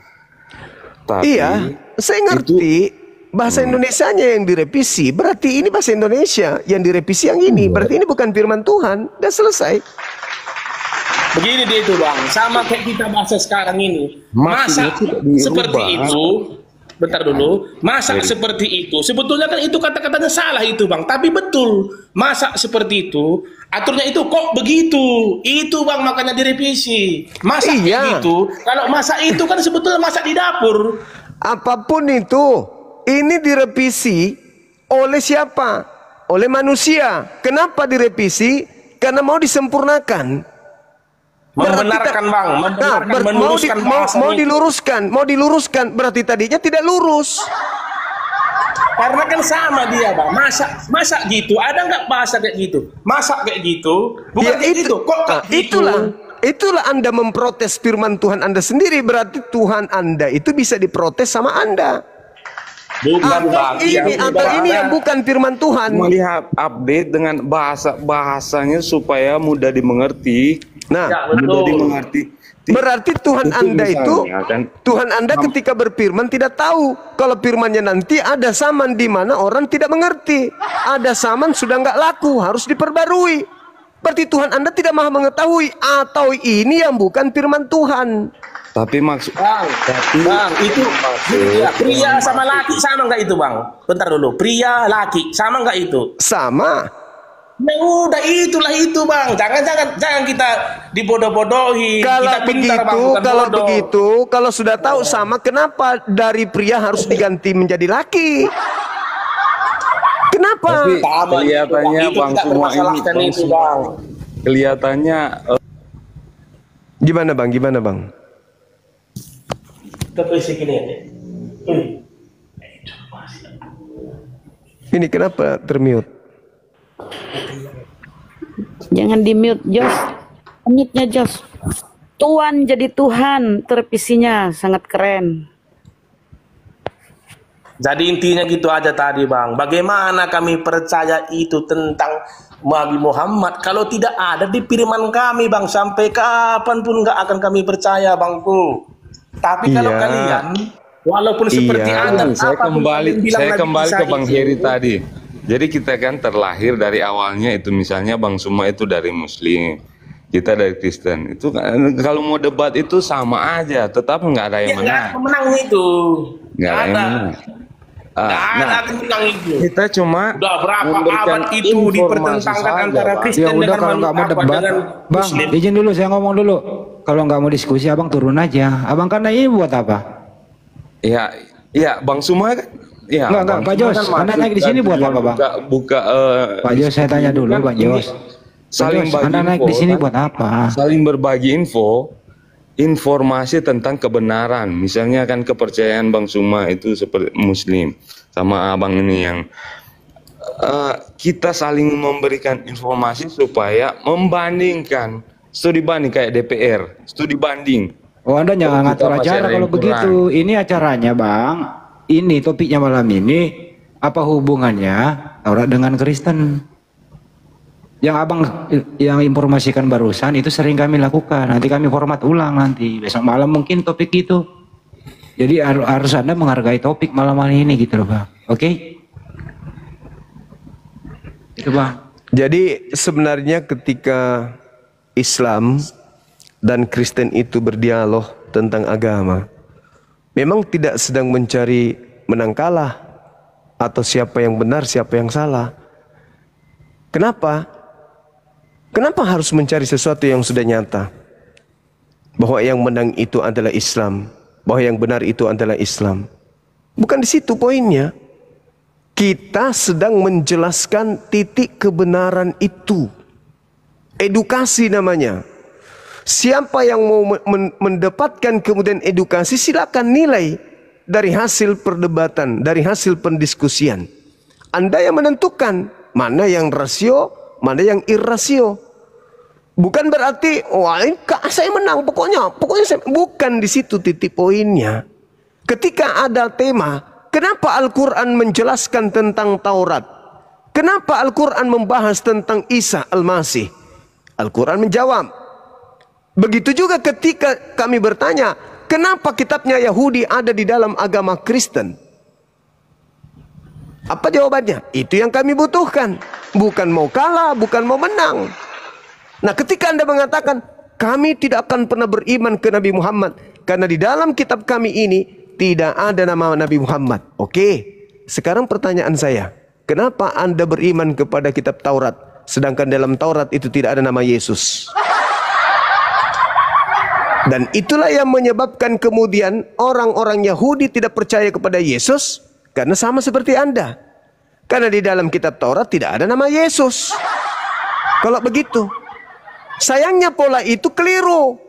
Tapi iya, saya ngerti. Bahasa Indonesianya yang direvisi, berarti ini bahasa Indonesia. Yang direvisi yang ini, berarti ini bukan firman Tuhan. Udah selesai. Begini dia itu bang, sama kayak kita bahasa sekarang ini. Masa seperti itu, bentar dulu, masa seperti itu, sebetulnya kan itu kata-katanya salah itu bang, tapi betul. Masa seperti itu, aturnya itu kok begitu, itu bang makanya direvisi. Masa begitu, kalau masa itu kan sebetulnya masa di dapur. Apapun itu, ini direvisi Oleh siapa? Oleh manusia. Kenapa direvisi? Karena mau disempurnakan. Membenarkan bang, mau diluruskan. Berarti tadinya tidak lurus. Karena kan sama dia bang, masa gitu, ada nggak bahasa kayak gitu? Masa kayak gitu, bukan Ya, kayak gitu, kok kayak gitu? Itulah Anda memprotes firman Tuhan Anda sendiri. Berarti Tuhan Anda itu bisa diprotes sama Anda. Bukan bang, ini yang bukan firman Tuhan. Melihat update dengan bahasanya supaya mudah dimengerti. Nah, Ya, mudah betul. dimengerti. berarti Tuhan Anda itu, misalnya, kan, Tuhan Anda ketika berfirman tidak tahu kalau firmannya nanti ada zaman di mana orang tidak mengerti, ada zaman sudah nggak laku, harus diperbarui. Berarti Tuhan Anda tidak maha mengetahui, atau ini yang bukan firman Tuhan. tapi maksud Bang, itu ya, pria sama laki sama nggak itu bang? Bentar dulu, pria laki sama nggak itu? Sama. Ya udah itulah itu bang, jangan kita dibodoh-bodohi. Kalau Kita pintar, bang, bukan bodoh. kalau sudah tahu sama, kenapa dari pria harus diganti menjadi laki? Kenapa? tapi Sama kelihatannya itu, bang tidak semua ini bermasalahkan itu bang. kelihatannya Gimana bang? Kita berisik ini aja. Ini kenapa termute? Jangan di mute, Jos. Mute-nya, Jos. Tuan jadi Tuhan, terpisinya sangat keren. Jadi intinya gitu aja tadi bang. Bagaimana kami percaya itu tentang Nabi Muhammad kalau tidak ada di firman kami bang, sampai kapanpun nggak akan kami percaya bangku. Tapi kalau Iya. kalian walaupun seperti Iya. Anda, saya apapun kalian bilang kembali Nabi Isa ke Bang itu, Heri tadi. Jadi kita kan terlahir dari awalnya itu misalnya Bang Suma itu dari Muslim, kita dari Kristen. Itu kan, kalau mau debat itu sama aja, tetap nggak ada ya yang nggak menang. ada menang itu. Nggak ada yang menang. Nggak ada Nah, yang menang itu. kita cuma Udah berapa memberikan abad itu informasi dipertentangkan saja, antara Bang. Kristen Ya udah dengan kalau nggak mau debat, dengan Bang, Muslim. izin dulu saya ngomong dulu. Kalau nggak mau diskusi, Abang turun aja. Abang karena ini buat apa? Ya, Bang Suma kan. Ya, Enggak, Bang Pak Suma Jos, kan Anda masuk naik di sini dan buat tujuan apa, Bang? Buka Pak Jos, saya tanya dulu, kan Bang ini Jos. saling Pak Jos, bagi Anda naik info, di sini kan? buat apa? Saling berbagi informasi tentang kebenaran. Misalnya kan kepercayaan Bang Suma itu seperti Muslim, sama Abang ini yang kita saling memberikan informasi supaya membandingkan, studi banding kayak DPR, studi banding. Oh, Anda jangan Kita ngatur masih acara ada kalau yang begitu. Ini acaranya, Bang. Ini topiknya malam ini. Apa hubungannya Taurat dengan Kristen? Yang Abang yang informasikan barusan itu sering kami lakukan. Nanti kami format ulang nanti. Besok malam mungkin topik itu. Jadi harus Anda menghargai topik malam hari ini gitu loh, Bang. Oke? Itu, Bang. Jadi sebenarnya ketika Islam dan Kristen itu berdialog tentang agama, memang tidak sedang mencari menang kalah atau siapa yang benar, siapa yang salah. Kenapa? Kenapa harus mencari sesuatu yang sudah nyata? Bahwa yang menang itu adalah Islam, bahwa yang benar itu adalah Islam. Bukan di situ poinnya. Kita sedang menjelaskan titik kebenaran itu. Edukasi namanya. Siapa yang mau mendapatkan kemudian edukasi, silakan nilai dari hasil perdebatan, dari hasil pendiskusian. Anda yang menentukan mana yang rasio, mana yang irrasio. Bukan berarti wah saya menang, pokoknya saya, bukan di situ titik poinnya. Ketika ada tema, kenapa Al-Quran menjelaskan tentang Taurat? Kenapa Al-Quran membahas tentang Isa Al-Masih? Al-Quran menjawab. Begitu juga ketika kami bertanya, kenapa kitabnya Yahudi ada di dalam agama Kristen? Apa jawabannya? Itu yang kami butuhkan. Bukan mau kalah, bukan mau menang. Nah, ketika Anda mengatakan, kami tidak akan pernah beriman ke Nabi Muhammad, karena di dalam kitab kami ini tidak ada nama Nabi Muhammad. Oke, sekarang pertanyaan saya, kenapa Anda beriman kepada kitab Taurat, sedangkan dalam Taurat itu tidak ada nama Yesus? Dan itulah yang menyebabkan kemudian orang-orang Yahudi tidak percaya kepada Yesus, karena sama seperti Anda. Karena di dalam kitab Taurat tidak ada nama Yesus. Kalau begitu, sayangnya pola itu keliru.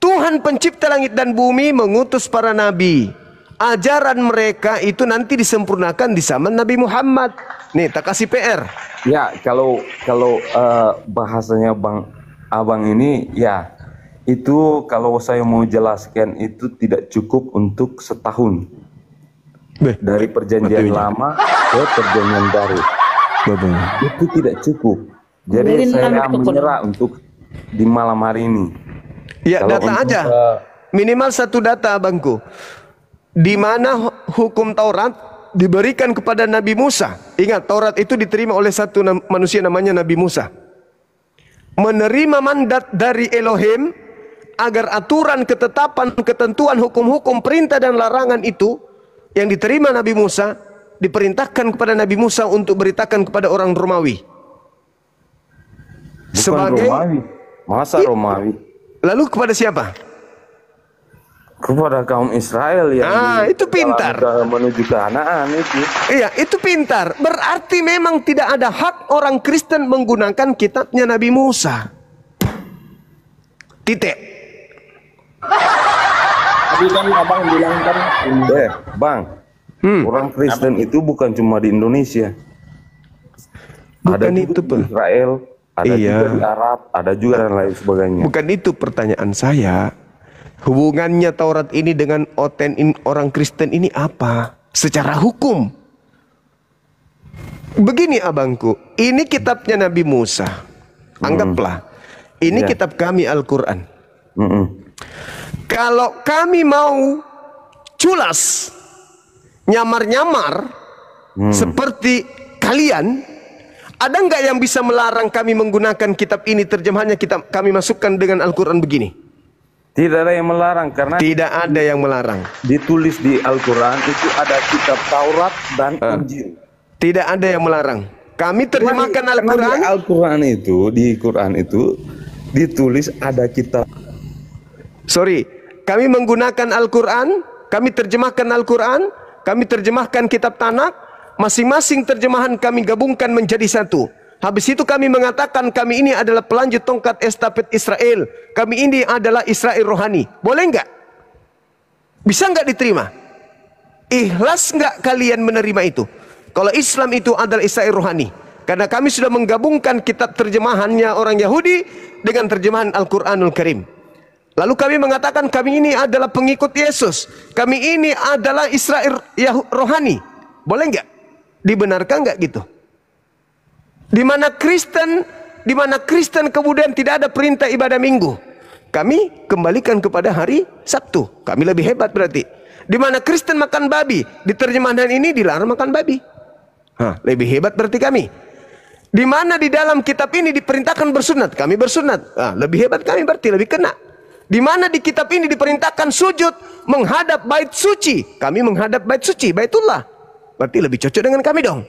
Tuhan pencipta langit dan bumi mengutus para nabi. Ajaran mereka itu nanti disempurnakan di zaman Nabi Muhammad. Nih, tak kasih PR. Ya, kalau bahasanya abang ini, ya itu kalau saya mau jelaskan itu tidak cukup untuk setahun. Dari perjanjian lama ke perjanjian baru. Itu tidak cukup. Jadi saya menyerah untuk di malam hari ini. Ya, kalau data aja. Minimal satu data, abangku. Di mana hukum Taurat diberikan kepada Nabi Musa. Ingat, Taurat itu diterima oleh satu manusia namanya Nabi Musa. Menerima mandat dari Elohim agar aturan, ketetapan, ketentuan, hukum-hukum, perintah dan larangan itu yang diterima Nabi Musa diperintahkan kepada Nabi Musa untuk beritakan kepada orang Romawi. Bukan sebagai Romawi. Masa Romawi? Lalu kepada siapa? Kepada kaum Israel yang itu pintar. Menuju Kanaan itu. Iya, itu pintar. Berarti memang tidak ada hak orang Kristen menggunakan kitabnya Nabi Musa. Titik. Tadi kan abang bilang kan, Bang, orang Kristen itu bukan cuma di Indonesia. Bukan ada itu, di Israel, ada juga di Arab, ada juga dan lain sebagainya. Bukan itu pertanyaan saya. Hubungannya Taurat ini dengan orang Kristen ini apa? Secara hukum. Begini abangku, ini kitabnya Nabi Musa. Anggaplah, ini kitab kami Al-Quran. Kalau kami mau culas, nyamar-nyamar, seperti kalian, ada nggak yang bisa melarang kami menggunakan kitab ini, terjemahannya kami masukkan dengan Al-Quran begini? Tidak ada yang melarang, karena tidak ada yang melarang. Ditulis di Al-Quran itu ada kitab Taurat dan Injil. Tidak ada yang melarang. Kami terjemahkan Al-Quran. Al-Quran itu, di Quran itu ditulis ada kitab. Sorry, kami menggunakan Al-Quran, kami terjemahkan Al-Quran, kami terjemahkan kitab Tanak, masing-masing terjemahan kami gabungkan menjadi satu. Habis itu kami mengatakan kami ini adalah pelanjut tongkat estafet Israel. Kami ini adalah Israel rohani. Boleh nggak? Bisa nggak diterima? Ikhlas nggak kalian menerima itu? Kalau Islam itu adalah Israel rohani. Karena kami sudah menggabungkan kitab terjemahannya orang Yahudi dengan terjemahan Al-Quranul Karim. Lalu kami mengatakan kami ini adalah pengikut Yesus. Kami ini adalah Israel rohani. Boleh nggak? Dibenarkan nggak gitu? Di mana Kristen kemudian tidak ada perintah ibadah minggu, kami kembalikan kepada hari Sabtu. Kami lebih hebat berarti. Di mana Kristen makan babi, di terjemahan ini dilarang makan babi. Lebih hebat berarti kami. Di mana di dalam kitab ini diperintahkan bersunat, kami bersunat. Lebih hebat kami berarti, lebih kena. Di mana di kitab ini diperintahkan sujud menghadap bait suci, kami menghadap bait suci, Baitullah. Berarti lebih cocok dengan kami dong.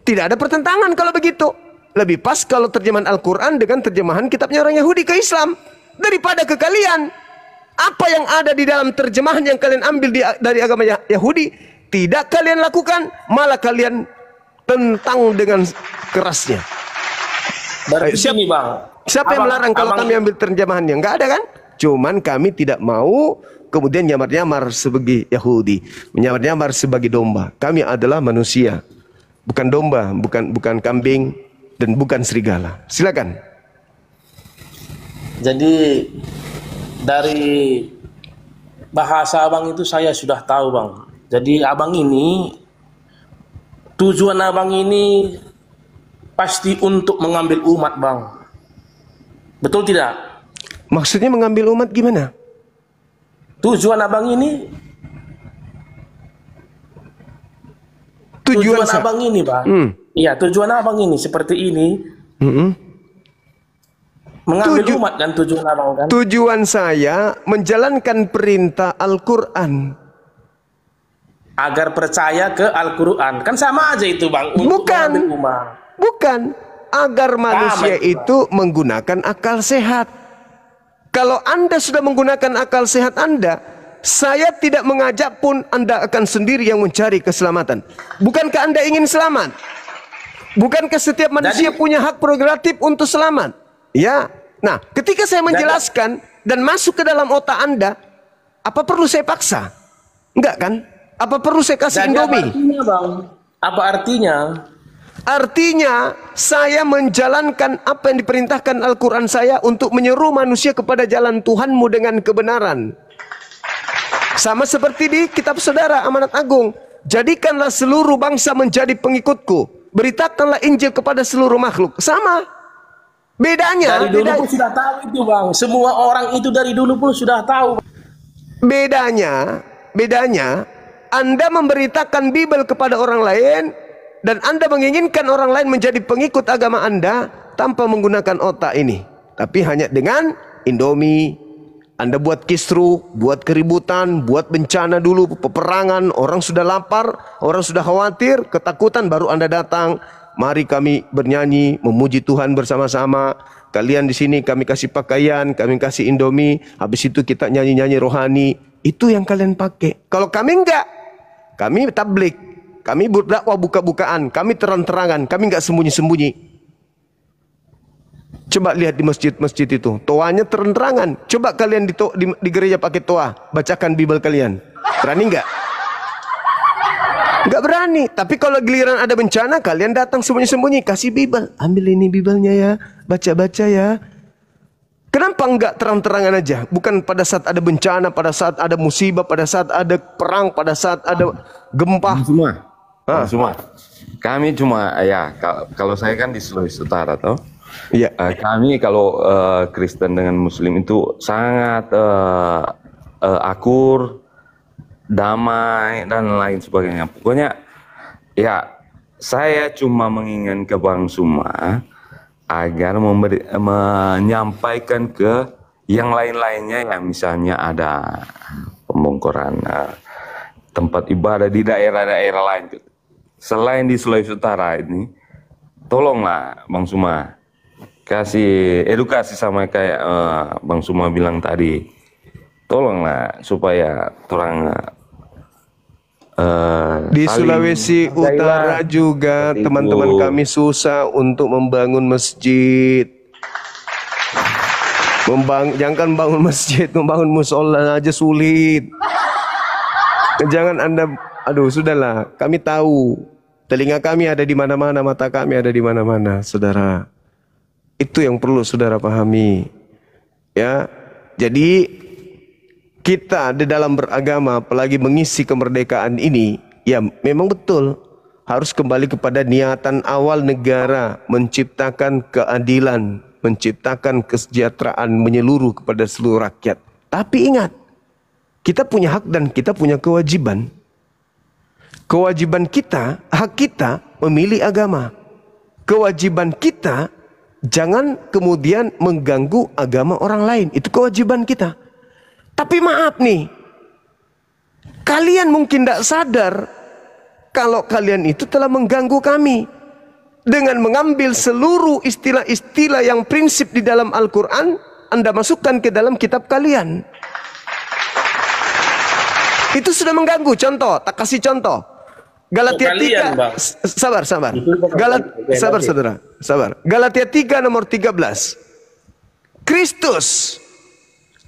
Tidak ada pertentangan kalau begitu. Lebih pas kalau terjemahan Al-Quran dengan terjemahan kitabnya orang Yahudi ke Islam. Daripada ke kalian. Apa yang ada di dalam terjemahan yang kalian ambil dari agama Yahudi, tidak kalian lakukan, malah kalian tentang dengan kerasnya. Siapa yang melarang kalau kami ambil terjemahannya? Enggak ada kan? Cuman kami tidak mau kemudian nyamar-nyamar sebagai Yahudi, menyamar-nyamar sebagai domba. Kami adalah manusia. Bukan domba, bukan kambing, dan bukan serigala. Silakan. Jadi dari bahasa abang itu saya sudah tahu, Bang. Jadi abang ini, tujuan abang ini pasti untuk mengambil umat, Bang. Betul tidak? Maksudnya mengambil umat gimana? Tujuan abang ini, tujuan abang ini, Bang. Iya, tujuan abang ini seperti ini. Mengambil umat kan tujuan abang kan? Tujuan saya menjalankan perintah Al-Quran. Agar percaya ke Al-Quran. Kan sama aja itu, Bang. Bukan. Bukan. Agar manusia itu menggunakan akal sehat. Kalau Anda sudah menggunakan akal sehat Anda, saya tidak mengajak pun Anda akan sendiri yang mencari keselamatan. Bukankah Anda ingin selamat? Bukankah setiap manusia punya hak prerogatif untuk selamat? Ya. Nah, ketika saya menjelaskan dan masuk ke dalam otak Anda, apa perlu saya paksa? Enggak kan? Apa perlu saya kasih Indomie? Apa artinya, Bang? Apa artinya? Artinya saya menjalankan apa yang diperintahkan Al-Quran saya untuk menyeru manusia kepada jalan Tuhanmu dengan kebenaran. Sama seperti di kitab saudara Amanat Agung. Jadikanlah seluruh bangsa menjadi pengikutku. Beritakanlah Injil kepada seluruh makhluk. Sama. Bedanya. Dari dulu pun sudah tahu itu, Bang. Semua orang itu dari dulu pun sudah tahu. Bedanya Anda memberitakan Bible kepada orang lain dan Anda menginginkan orang lain menjadi pengikut agama Anda tanpa menggunakan otak ini. Tapi hanya dengan Indomie. Anda buat kisru, buat keributan, buat bencana dulu, peperangan, orang sudah lapar, orang sudah khawatir, ketakutan, baru Anda datang. Mari kami bernyanyi, memuji Tuhan bersama-sama. Kalian di sini kami kasih pakaian, kami kasih Indomie, habis itu kita nyanyi-nyanyi rohani. Itu yang kalian pakai. Kalau kami enggak, kami tablik, kami berdakwah buka-bukaan, kami terang-terangan, kami enggak sembunyi-sembunyi. Coba lihat di masjid-masjid itu, toanya terang-terangan. Coba kalian di gereja pakai toa, bacakan Bible kalian. Berani enggak? Enggak berani. Tapi kalau giliran ada bencana, kalian datang sembunyi-sembunyi, kasih Bible. Ambil ini Bible-nya ya, baca-baca ya. Kenapa enggak terang-terangan aja? Bukan pada saat ada bencana, pada saat ada musibah, pada saat ada perang, pada saat ada gempa. Semua. Kami cuma ya kalau saya kan di Sulawesi Utara toh. Iya. Kami kalau Kristen dengan Muslim itu sangat akur, damai dan lain sebagainya. Pokoknya ya saya cuma menginginkan ke Bang Suma agar menyampaikan ke yang lain-lainnya yang misalnya ada pembongkaran tempat ibadah di daerah-daerah lain selain di Sulawesi Utara ini, tolonglah Bang Suma kasih edukasi sama kayak Bang Suma bilang tadi, tolonglah supaya orang di Sulawesi Utara juga teman-teman kami susah untuk membangun masjid. Jangan bangun masjid, membangun musola aja sulit. Jangan Anda, aduh sudahlah, kami tahu telinga kami ada di mana-mana, mata kami ada di mana-mana, saudara. Itu yang perlu saudara pahami. Ya, jadi kita di dalam beragama, apalagi mengisi kemerdekaan ini, ya memang betul harus kembali kepada niatan awal negara menciptakan keadilan, menciptakan kesejahteraan menyeluruh kepada seluruh rakyat. Tapi ingat, kita punya hak dan kita punya kewajiban. Kewajiban kita, hak kita memilih agama. Kewajiban kita jangan kemudian mengganggu agama orang lain. Itu kewajiban kita. Tapi maaf nih, kalian mungkin tidak sadar kalau kalian itu telah mengganggu kami dengan mengambil seluruh istilah-istilah yang prinsip di dalam Al-Quran, Anda masukkan ke dalam kitab kalian. Itu sudah mengganggu. Contoh, tak kasih contoh. Galatia 3, sabar. Sabar saudara, sabar. Galatia 3 nomor 13. Kristus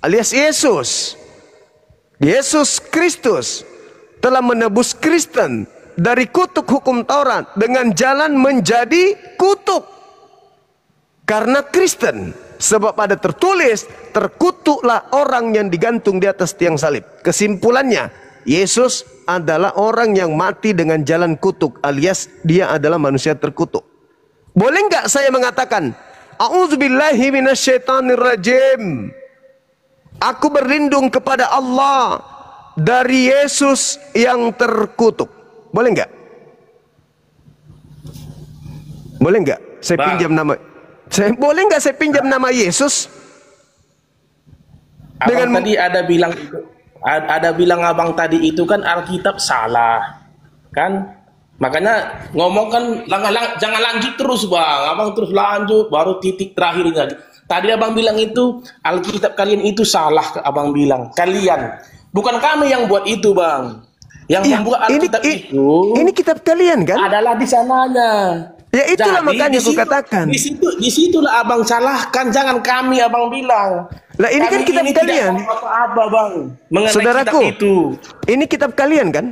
alias Yesus Kristus telah menebus Kristen dari kutuk hukum Taurat dengan jalan menjadi kutuk karena Kristen. Sebab ada tertulis, terkutuklah orang yang digantung di atas tiang salib. Kesimpulannya, Yesus adalah orang yang mati dengan jalan kutuk, alias dia adalah manusia terkutuk. Boleh nggak saya mengatakan, A'udzubillahi minasyaitonirrajim, aku berlindung kepada Allah dari Yesus yang terkutuk. Boleh nggak? Boleh nggak? Saya pinjam nama. Boleh nggak saya pinjam nama Yesus? Abang tadi ada bilang abang tadi itu kan Alkitab salah, kan? Makanya ngomong kan jangan lanjut terus bang, abang terus lanjut baru titik terakhirnya. Tadi abang bilang itu Alkitab kalian itu salah, abang bilang kalian Bukan kami yang buat itu, Bang. Yang Iya, membuat Alkitab itu ini kitab kalian kan? adalah di sananya. Ya itulah makanya aku katakan. Disitulah abang salahkan, jangan kami abang bilang. Lah ini kan Kami kitab ini kalian. tidak tahu apa-apa, Bang, mengenai Saudaraku, kitab itu. ini kitab kalian kan?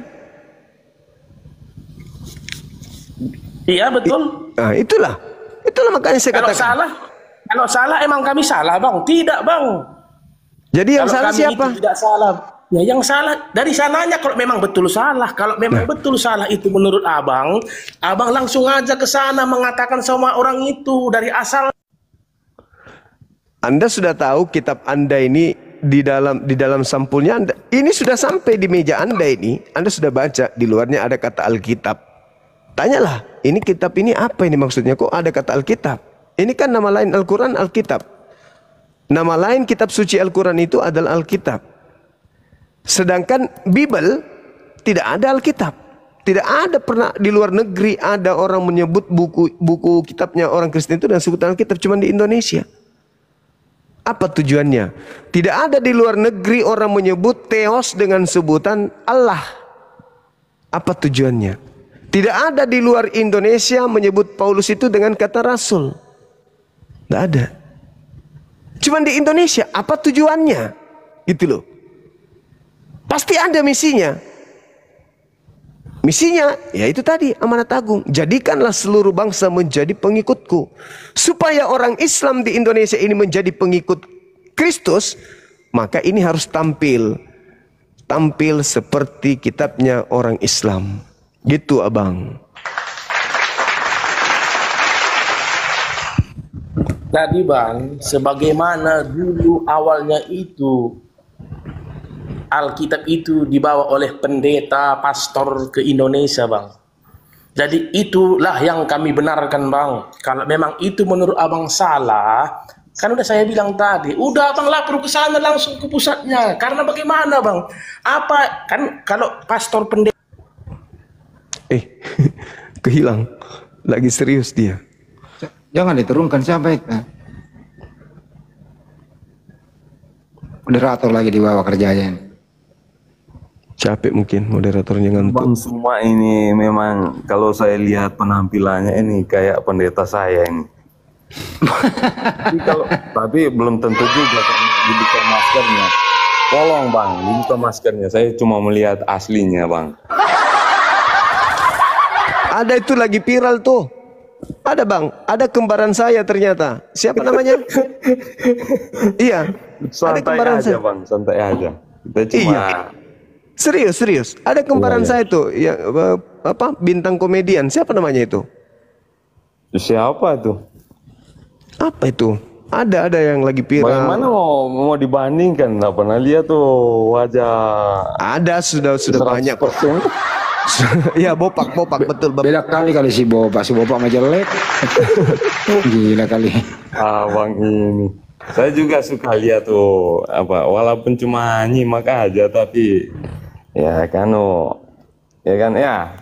Iya betul. Nah, itulah makanya saya Kalau katakan. salah emang kami salah, Bang. Tidak, Bang. Jadi yang Kalau salah kami siapa? itu tidak salah. Ya yang salah dari sananya kalau memang betul salah. Kalau memang betul salah itu menurut abang langsung aja ke sana mengatakan sama orang itu dari asal. Anda sudah tahu kitab Anda ini di dalam sampulnya Anda, ini sudah sampai di meja Anda ini. Anda sudah baca, di luarnya ada kata Alkitab. Tanyalah, ini kitab ini apa ini maksudnya? Kok ada kata Alkitab? Ini kan nama lain Al-Quran, Alkitab. Nama lain kitab suci Al-Quran itu adalah Alkitab. Sedangkan Bible tidak ada Alkitab. Tidak ada pernah di luar negeri ada orang menyebut buku kitabnya orang Kristen itu dan sebutan Alkitab, cuma di Indonesia. Apa tujuannya? Tidak ada di luar negeri orang menyebut Theos dengan sebutan Allah. Apa tujuannya? Tidak ada di luar Indonesia menyebut Paulus itu dengan kata Rasul. Tidak ada. Cuma di Indonesia. Apa tujuannya? Gitu loh. Pasti ada misinya. Misinya, ya itu tadi amanat agung. Jadikanlah seluruh bangsa menjadi pengikutku. Supaya orang Islam di Indonesia ini menjadi pengikut Kristus, maka ini harus tampil seperti kitabnya orang Islam. Gitu abang. Tadi bang, sebagaimana dulu awalnya itu Alkitab itu dibawa oleh pendeta, pastor ke Indonesia, Bang. Jadi itulah yang kami benarkan, Bang. Kalau memang itu menurut abang salah, kan udah saya bilang tadi, udah abang lapor ke sana langsung ke pusatnya. Karena bagaimana, Bang? Apa kan kalau pastor pendeta kehilang. Lagi serius dia. Jangan diturunkan sampai moderator lagi di bawah kerjanya. Capek mungkin moderatornya ngantuk. Bang, semua ini memang kalau saya lihat penampilannya ini kayak pendeta saya ini. tapi belum tentu juga kan dibuka maskernya. Tolong bang, dibuka maskernya. Saya cuma melihat aslinya bang. Ada itu lagi viral tuh. Ada bang, ada kembaran saya ternyata. Siapa namanya? Iya. Santai ada kembaran aja saya. Bang, santai aja. Kita cuma. Iya. Serius. Ada kembaran saya tuh, yang apa bintang komedian. Siapa namanya itu? Siapa tuh? Apa itu? Ada yang lagi viral. Bagaimana mau dibandingkan? Nggak pernah lihat tuh wajah. Ada sudah banyak. Ya bopak betul. Beda kali si bopak mah jelek. Gila kali. Bang ini. Saya juga suka lihat tuh walaupun cuma nyimak aja tapi ya kan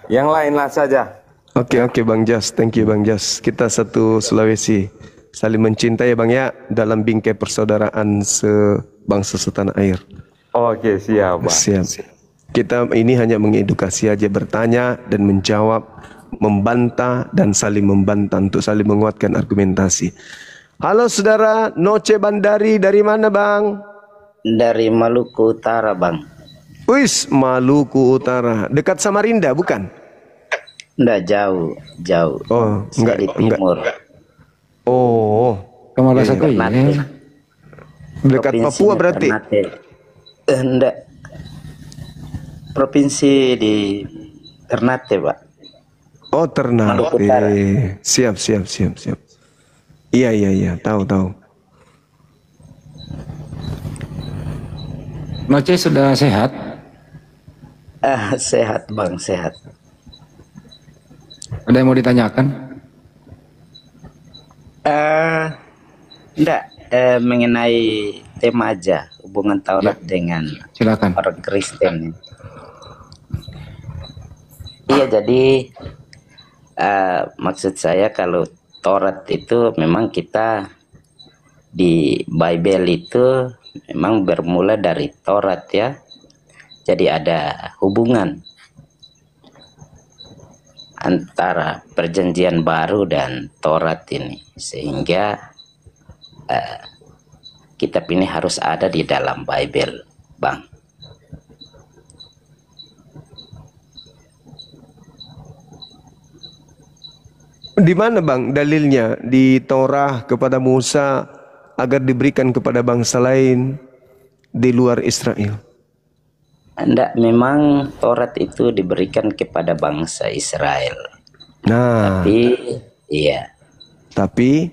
yang lain lah saja. Oke Bang Jas, thank you Bang Jas. Kita satu Sulawesi, saling mencintai ya Bang ya dalam bingkai persaudaraan sebangsa setanah air. Oke siap Bang. Siap. Kita ini hanya mengedukasi aja, bertanya dan menjawab, membantah dan saling membantah untuk saling menguatkan argumentasi. Halo saudara Noce Bandari, dari mana Bang? Dari Maluku Utara Bang. Wis, Maluku Utara, dekat Samarinda bukan? Enggak jauh. Oh, di timur. Oh, Kemana satu Ternate. Dekat Papua berarti? Ternate. Enggak. Provinsi di Ternate, Pak. Oh, Ternate. Siap. Iya, tahu. Noce sudah sehat? Sehat Bang, sehat. Ada yang mau ditanyakan? Enggak, mengenai tema aja, hubungan Taurat dengan Silakan. orang Kristen. Iya, jadi maksud saya kalau Taurat itu memang kita di Bible itu memang bermula dari Taurat ya. Jadi ada hubungan antara perjanjian baru dan Taurat ini, sehingga kitab ini harus ada di dalam Bible, Bang. Di mana Bang dalilnya di Taurat kepada Musa agar diberikan kepada bangsa lain di luar Israel? Enggak, memang Taurat itu diberikan kepada bangsa Israel. Nah, Tapi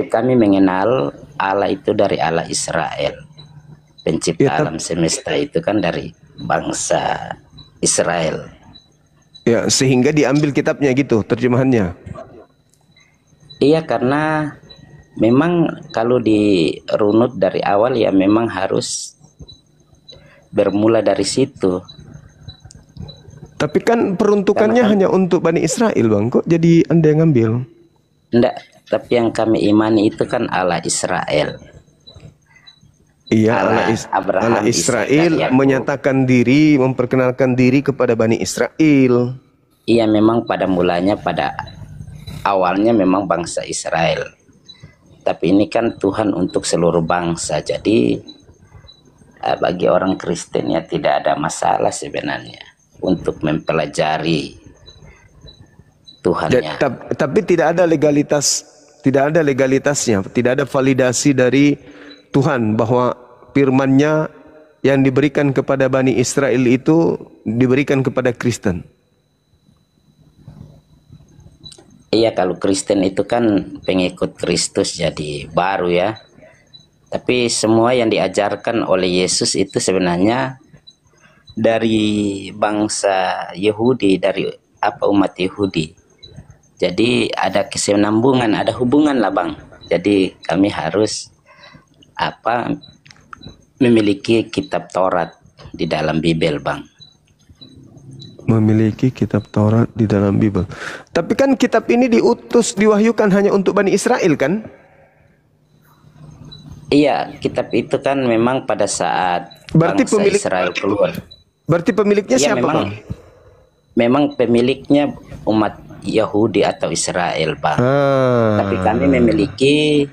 kami mengenal Allah itu dari Allah Israel. Pencipta alam semesta itu kan dari bangsa Israel. Ya, sehingga diambil kitabnya gitu, terjemahannya. Iya, karena memang kalau dirunut dari awal ya memang harus bermula dari situ. Tapi kan peruntukannya hanya untuk Bani Israel, Bang. Kok jadi Anda yang ngambil? Enggak, tapi yang kami imani itu kan Allah Israel. Iya, Abraham, Allah Israel menyatakan diri, memperkenalkan diri kepada Bani Israel. Iya, memang pada mulanya, pada awalnya memang bangsa Israel. Tapi ini kan Tuhan untuk seluruh bangsa. Jadi bagi orang Kristen ya tidak ada masalah sebenarnya untuk mempelajari Tuhannya. Tapi tidak ada legalitasnya, tidak ada validasi dari Tuhan bahwa firman-Nya yang diberikan kepada Bani Israel itu diberikan kepada Kristen. Iya, kalau Kristen itu kan pengikut Kristus jadi baru ya. Tapi semua yang diajarkan oleh Yesus itu sebenarnya dari bangsa Yahudi, dari umat Yahudi. Jadi ada kesinambungan, ada hubungan lah Bang. Jadi kami harus memiliki kitab Taurat di dalam Bible, Bang. Memiliki kitab Taurat di dalam Bible. Tapi kan kitab ini diwahyukan hanya untuk Bani Israel kan? Iya, kitab itu kan memang pada saat bangsa Israel keluar. Berarti pemiliknya siapa, Bang? Memang pemiliknya umat Yahudi atau Israel, Bang. Tapi kami memiliki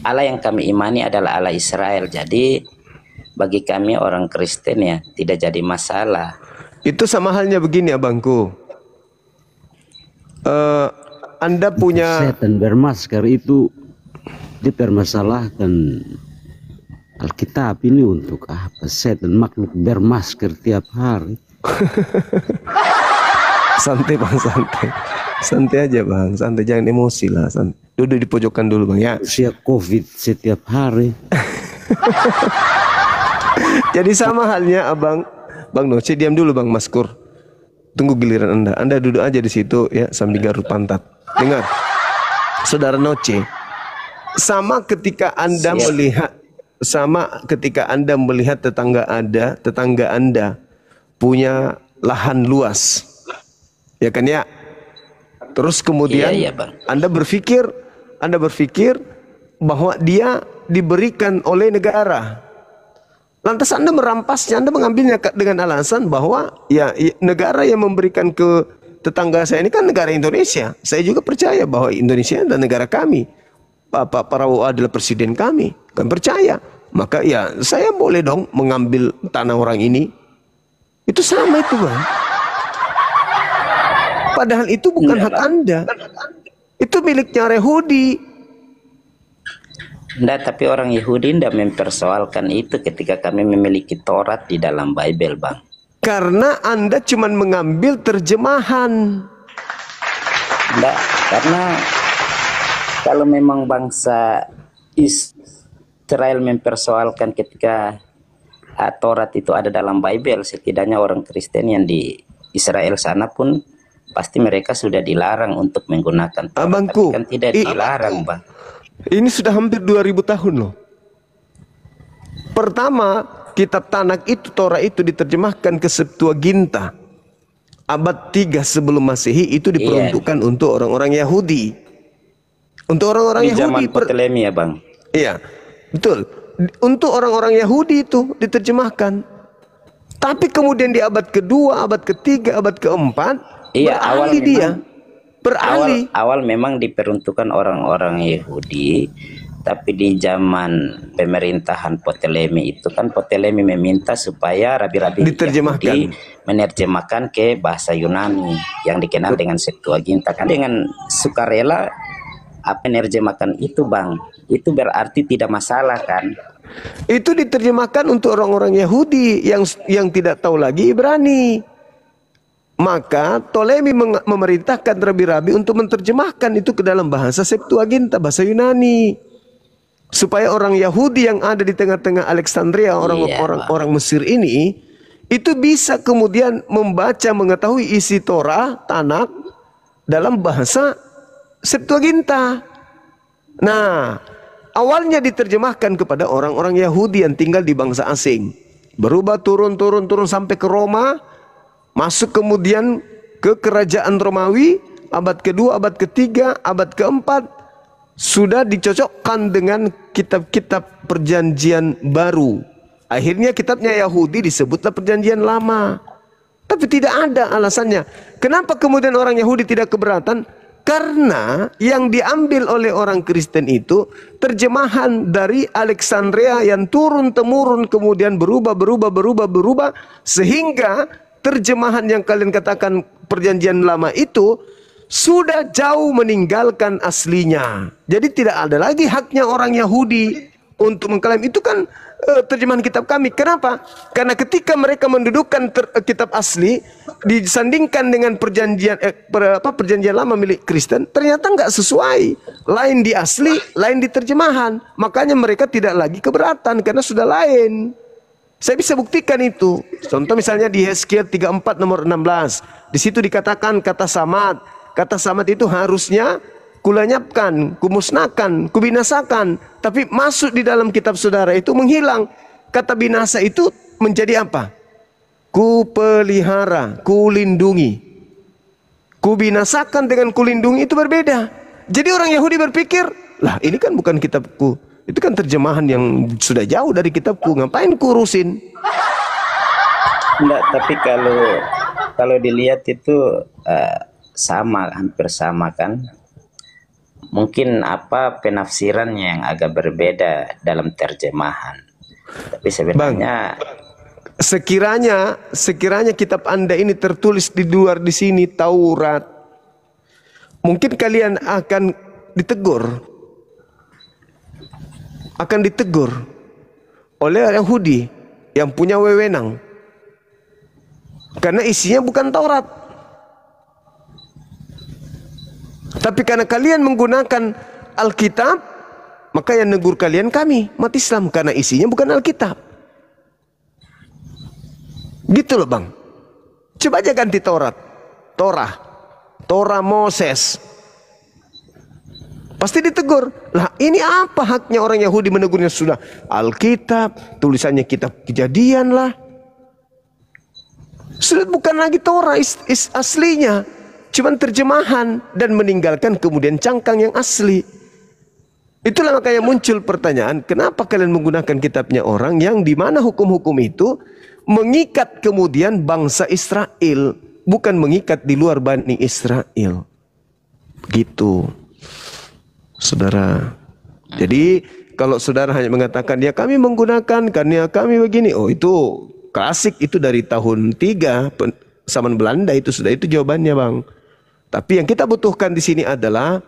Allah yang kami imani adalah Allah Israel. Jadi bagi kami orang Kristen ya tidak jadi masalah. Itu sama halnya begini abangku. Anda punya setan bermasker itu dipermasalahkan Alkitab ini untuk apa? Setan makhluk bermasker tiap hari. Santai Bang, santai. Santai aja Bang, santai, jangan emosi lah. Santai. Duduk di pojokan dulu Bang ya. Siap COVID setiap hari. Jadi sama halnya Bang Noce, diam dulu Bang Maskur. Tunggu giliran Anda. Anda duduk aja di situ ya sambil garuk pantat. Dengar, Saudara Noce. Sama ketika Anda melihat tetangga Anda punya lahan luas. Ya kan ya? Terus kemudian Anda berpikir bahwa dia diberikan oleh negara. Lantas Anda merampasnya, Anda mengambilnya dengan alasan bahwa ya negara yang memberikan ke tetangga saya ini kan negara Indonesia. Saya juga percaya bahwa Indonesia adalah negara kami. Pak Prabowo adalah presiden kami. Kan percaya. Maka ya saya boleh dong mengambil tanah orang ini. Itu sama itu Bang. Padahal itu bukan hak Anda. Itu miliknya Yahudi. Enggak, tapi orang Yahudi tidak mempersoalkan itu ketika kami memiliki Taurat di dalam Bible, Bang. Karena Anda cuma mengambil terjemahan. Enggak, karena kalau memang bangsa Israel mempersoalkan ketika Taurat itu ada dalam Bible, setidaknya orang Kristen yang di Israel sana pun pasti mereka sudah dilarang untuk menggunakan Taurat. Abangku, tapi kan tidak dilarang, Bang. Ini sudah hampir 2000 tahun loh. Pertama, kitab Tanakh itu, Torah itu diterjemahkan ke Septuaginta. Abad 3 sebelum Masehi itu diperuntukkan untuk orang-orang Yahudi. Untuk orang-orang Yahudi. Di zaman Ptolemy ya Bang? Iya, betul. untuk orang-orang Yahudi itu diterjemahkan. Tapi kemudian di abad kedua, abad ketiga, abad keempat, iya, beralih dia. Beralih. Awal memang diperuntukkan orang-orang Yahudi, tapi di zaman pemerintahan Ptolemei itu kan Ptolemei meminta supaya rabi-rabi Yahudi menerjemahkan ke bahasa Yunani yang dikenal dengan Septuaginta. Kan dengan sukarela apa menerjemahkan itu, Bang. Itu berarti tidak masalah kan? Itu diterjemahkan untuk orang-orang Yahudi yang tidak tahu lagi Ibrani. Maka Ptolemy memerintahkan rabi-rabi untuk menerjemahkan itu ke dalam bahasa Septuaginta, bahasa Yunani, supaya orang Yahudi yang ada di tengah-tengah Alexandria, orang Mesir ini, itu bisa kemudian membaca, mengetahui isi Torah, Tanakh dalam bahasa Septuaginta. Nah, awalnya diterjemahkan kepada orang-orang Yahudi yang tinggal di bangsa asing. Berubah turun sampai ke Roma. Masuk kemudian ke kerajaan Romawi. Abad kedua, abad ketiga, abad keempat. Sudah dicocokkan dengan kitab-kitab perjanjian baru. Akhirnya kitabnya Yahudi disebutlah perjanjian lama. Tapi tidak ada alasannya. Kenapa kemudian orang Yahudi tidak keberatan? Karena yang diambil oleh orang Kristen itu terjemahan dari Alexandria yang turun-temurun kemudian berubah sehingga terjemahan yang kalian katakan perjanjian lama itu sudah jauh meninggalkan aslinya. Jadi tidak ada lagi haknya orang Yahudi untuk mengklaim itu kan terjemahan kitab kami. Kenapa? Karena ketika mereka mendudukkan kitab asli disandingkan dengan perjanjian lama milik Kristen, ternyata nggak sesuai. Lain di asli, lain di terjemahan. Makanya mereka tidak lagi keberatan karena sudah lain. Saya bisa buktikan itu. Contoh misalnya di Yeskiel 34 nomor 16. Di situ dikatakan kata samad. Kata samad itu harusnya kulenyapkan, kumusnahkan, kubinasakan. Tapi masuk di dalam kitab saudara itu menghilang. Kata binasa itu menjadi apa? Kupelihara, kulindungi. Kubinasakan dengan kulindungi itu berbeda. Jadi orang Yahudi berpikir, lah ini kan bukan kitabku. Itu kan terjemahan yang sudah jauh dari kitabku. Ngapain kurusin? Enggak, tapi kalau dilihat itu sama, hampir sama kan. Mungkin apa penafsirannya yang agak berbeda dalam terjemahan. Tapi sebenarnya sekiranya kitab Anda ini tertulis di luar di sini Taurat, mungkin kalian akan ditegur oleh Yahudi yang punya wewenang karena isinya bukan Taurat. Tapi karena kalian menggunakan Alkitab, maka yang negur kalian kami, umat Islam, karena isinya bukan Alkitab. Gitu loh Bang. Coba aja ganti Torah Moses. Pasti ditegur. Lah ini apa haknya orang Yahudi menegurnya? Sudah Alkitab, tulisannya kitab Kejadian lah. Sudah bukan lagi Torah aslinya. Cuman terjemahan dan meninggalkan kemudian cangkang yang asli. Itulah makanya muncul pertanyaan, kenapa kalian menggunakan kitabnya orang yang dimana hukum-hukum itu mengikat kemudian bangsa Israel, bukan mengikat di luar Bani Israel. Gitu, saudara. Jadi kalau saudara hanya mengatakan ya kami menggunakan karena kami begini, oh itu klasik, itu dari tahun 3 zaman Belanda itu sudah, itu jawabannya Bang. Tapi yang kita butuhkan di sini adalah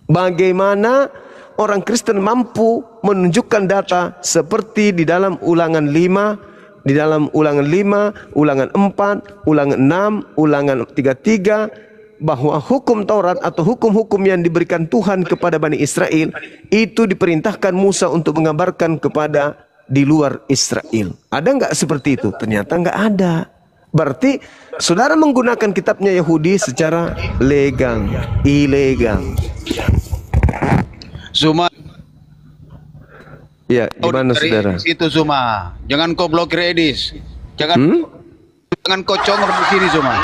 bagaimana orang Kristen mampu menunjukkan data seperti di dalam Ulangan 5, di dalam Ulangan 5, Ulangan 4, Ulangan 6, Ulangan 33, bahwa hukum Taurat atau hukum-hukum yang diberikan Tuhan kepada Bani Israel itu diperintahkan Musa untuk mengabarkan kepada di luar Israel. Ada nggak seperti itu? Ternyata nggak ada. Berarti saudara menggunakan kitabnya Yahudi secara legal, ilegal. Zuma. Ya, gimana saudara? Itu Zuma. Jangan kau blokir Edis. Jangan kau congor di sini Zuma.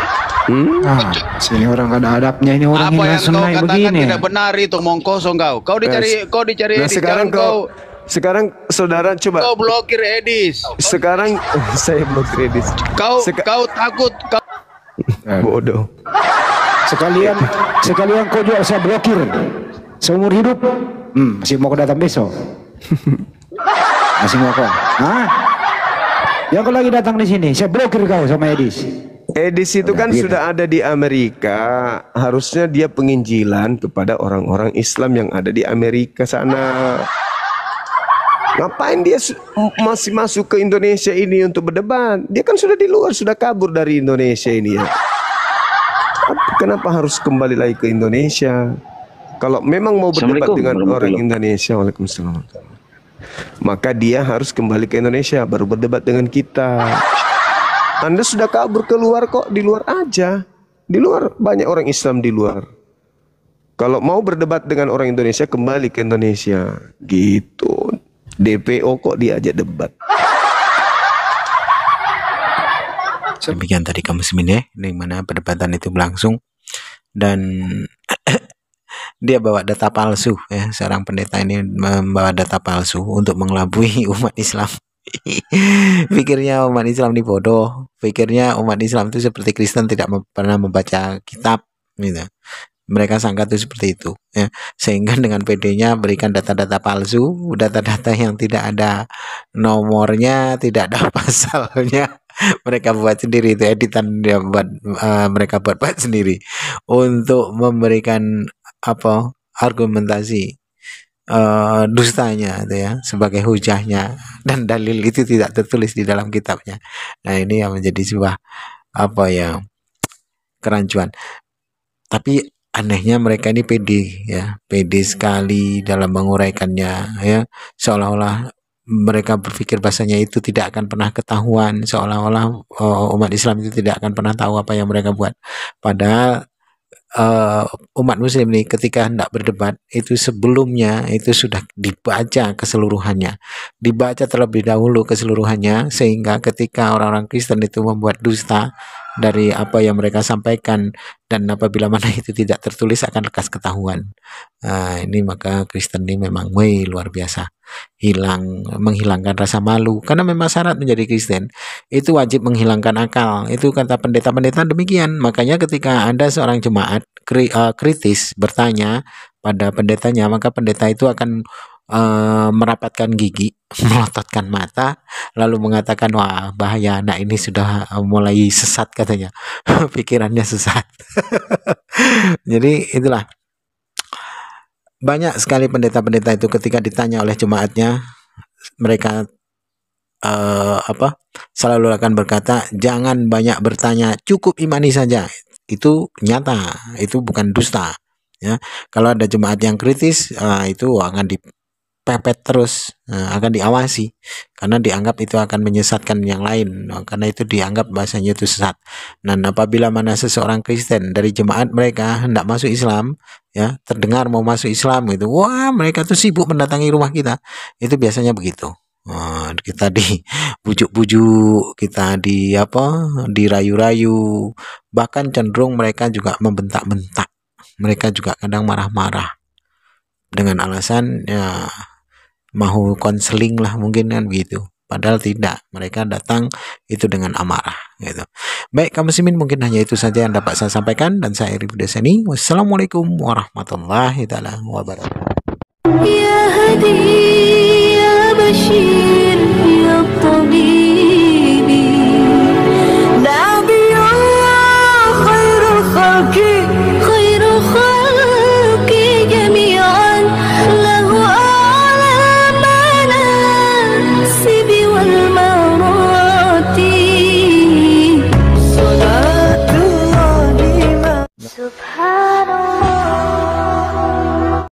Sini orang ada adabnya ini orang apa ini yang kau katakan begini. Tidak benar itu, mong kosong kau. Kau dicari Nah, Edis. sekarang Sekarang saudara coba. Kau blokir Edis. Sekarang saya blokir Edis. Kau takut. Bodoh. Sekalian kau juga saya blokir seumur hidup. Masih mau kau datang besok? Masih mau kau? Hah? Yang kau lagi datang di sini, saya blokir kau sama Edis. Edis itu kan sudah ada di Amerika. Harusnya dia penginjilan kepada orang-orang Islam yang ada di Amerika sana. Ngapain dia masih masuk ke Indonesia ini untuk berdebat? Dia kan sudah di luar, sudah kabur dari Indonesia ini ya. Kenapa harus kembali lagi ke Indonesia? Kalau memang mau berdebat dengan orang Indonesia, waalaikumsalam, maka dia harus kembali ke Indonesia baru berdebat dengan kita. Anda sudah kabur keluar kok, di luar aja. Di luar banyak orang Islam di luar. Kalau mau berdebat dengan orang Indonesia, kembali ke Indonesia. Gitu. DPO kok diajak debat. Demikian tadi kaum muslimin ya, di mana perdebatan itu berlangsung dan dia bawa data palsu ya. Seorang pendeta ini membawa data palsu untuk mengelabui umat Islam. Pikirnya umat Islam ini bodoh, pikirnya umat Islam itu seperti Kristen, tidak pernah membaca kitab gitu. Mereka sangka itu seperti itu ya. Sehingga dengan PD-nya berikan data-data palsu, data-data yang tidak ada nomornya, tidak ada pasalnya. Mereka buat sendiri, itu editan dia buat, mereka buat sendiri untuk memberikan apa argumentasi dustanya itu ya sebagai hujahnya, dan dalil itu tidak tertulis di dalam kitabnya. Nah, ini yang menjadi sebuah apa ya, kerancuan. Tapi anehnya mereka ini pede ya, pede sekali dalam menguraikannya ya, seolah-olah mereka berpikir bahasanya itu tidak akan pernah ketahuan, seolah-olah umat Islam itu tidak akan pernah tahu apa yang mereka buat. Padahal umat muslim ini ketika hendak berdebat itu sebelumnya itu sudah dibaca keseluruhannya, dibaca terlebih dahulu keseluruhannya, sehingga ketika orang-orang Kristen itu membuat dusta dari apa yang mereka sampaikan, dan apabila mana itu tidak tertulis akan lekas ketahuan. Ini maka Kristen ini memang luar biasa, menghilangkan rasa malu, karena memang syarat menjadi Kristen itu wajib menghilangkan akal. Itu kata pendeta-pendeta demikian. Makanya ketika ada seorang jemaat kritis bertanya pada pendetanya, maka pendeta itu akan merapatkan gigi, melototkan mata, lalu mengatakan, wah bahaya, anak ini sudah mulai sesat katanya. Pikirannya sesat. Jadi itulah, banyak sekali pendeta-pendeta itu ketika ditanya oleh jemaatnya, mereka selalu akan berkata, jangan banyak bertanya, cukup imani saja. Itu nyata, itu bukan dusta ya. Kalau ada jemaat yang kritis, itu akan dipepet terus, akan diawasi, karena dianggap itu akan menyesatkan yang lain, karena itu dianggap bahasanya itu sesat. Dan apabila mana seseorang Kristen dari jemaat mereka hendak masuk Islam ya, terdengar mau masuk Islam gitu, wah mereka tuh sibuk mendatangi rumah kita, itu biasanya begitu. Kita dibujuk-bujuk, kita dirayu-rayu, bahkan cenderung mereka juga membentak-bentak, mereka juga kadang marah-marah dengan alasan ya mau konseling lah mungkin kan begitu. Padahal tidak, mereka datang itu dengan amarah gitu. Baik kaum muslimin, mungkin hanya itu saja yang dapat saya sampaikan, dan saya Rifudesani. Wassalamualaikum warahmatullahi wabarakatuh.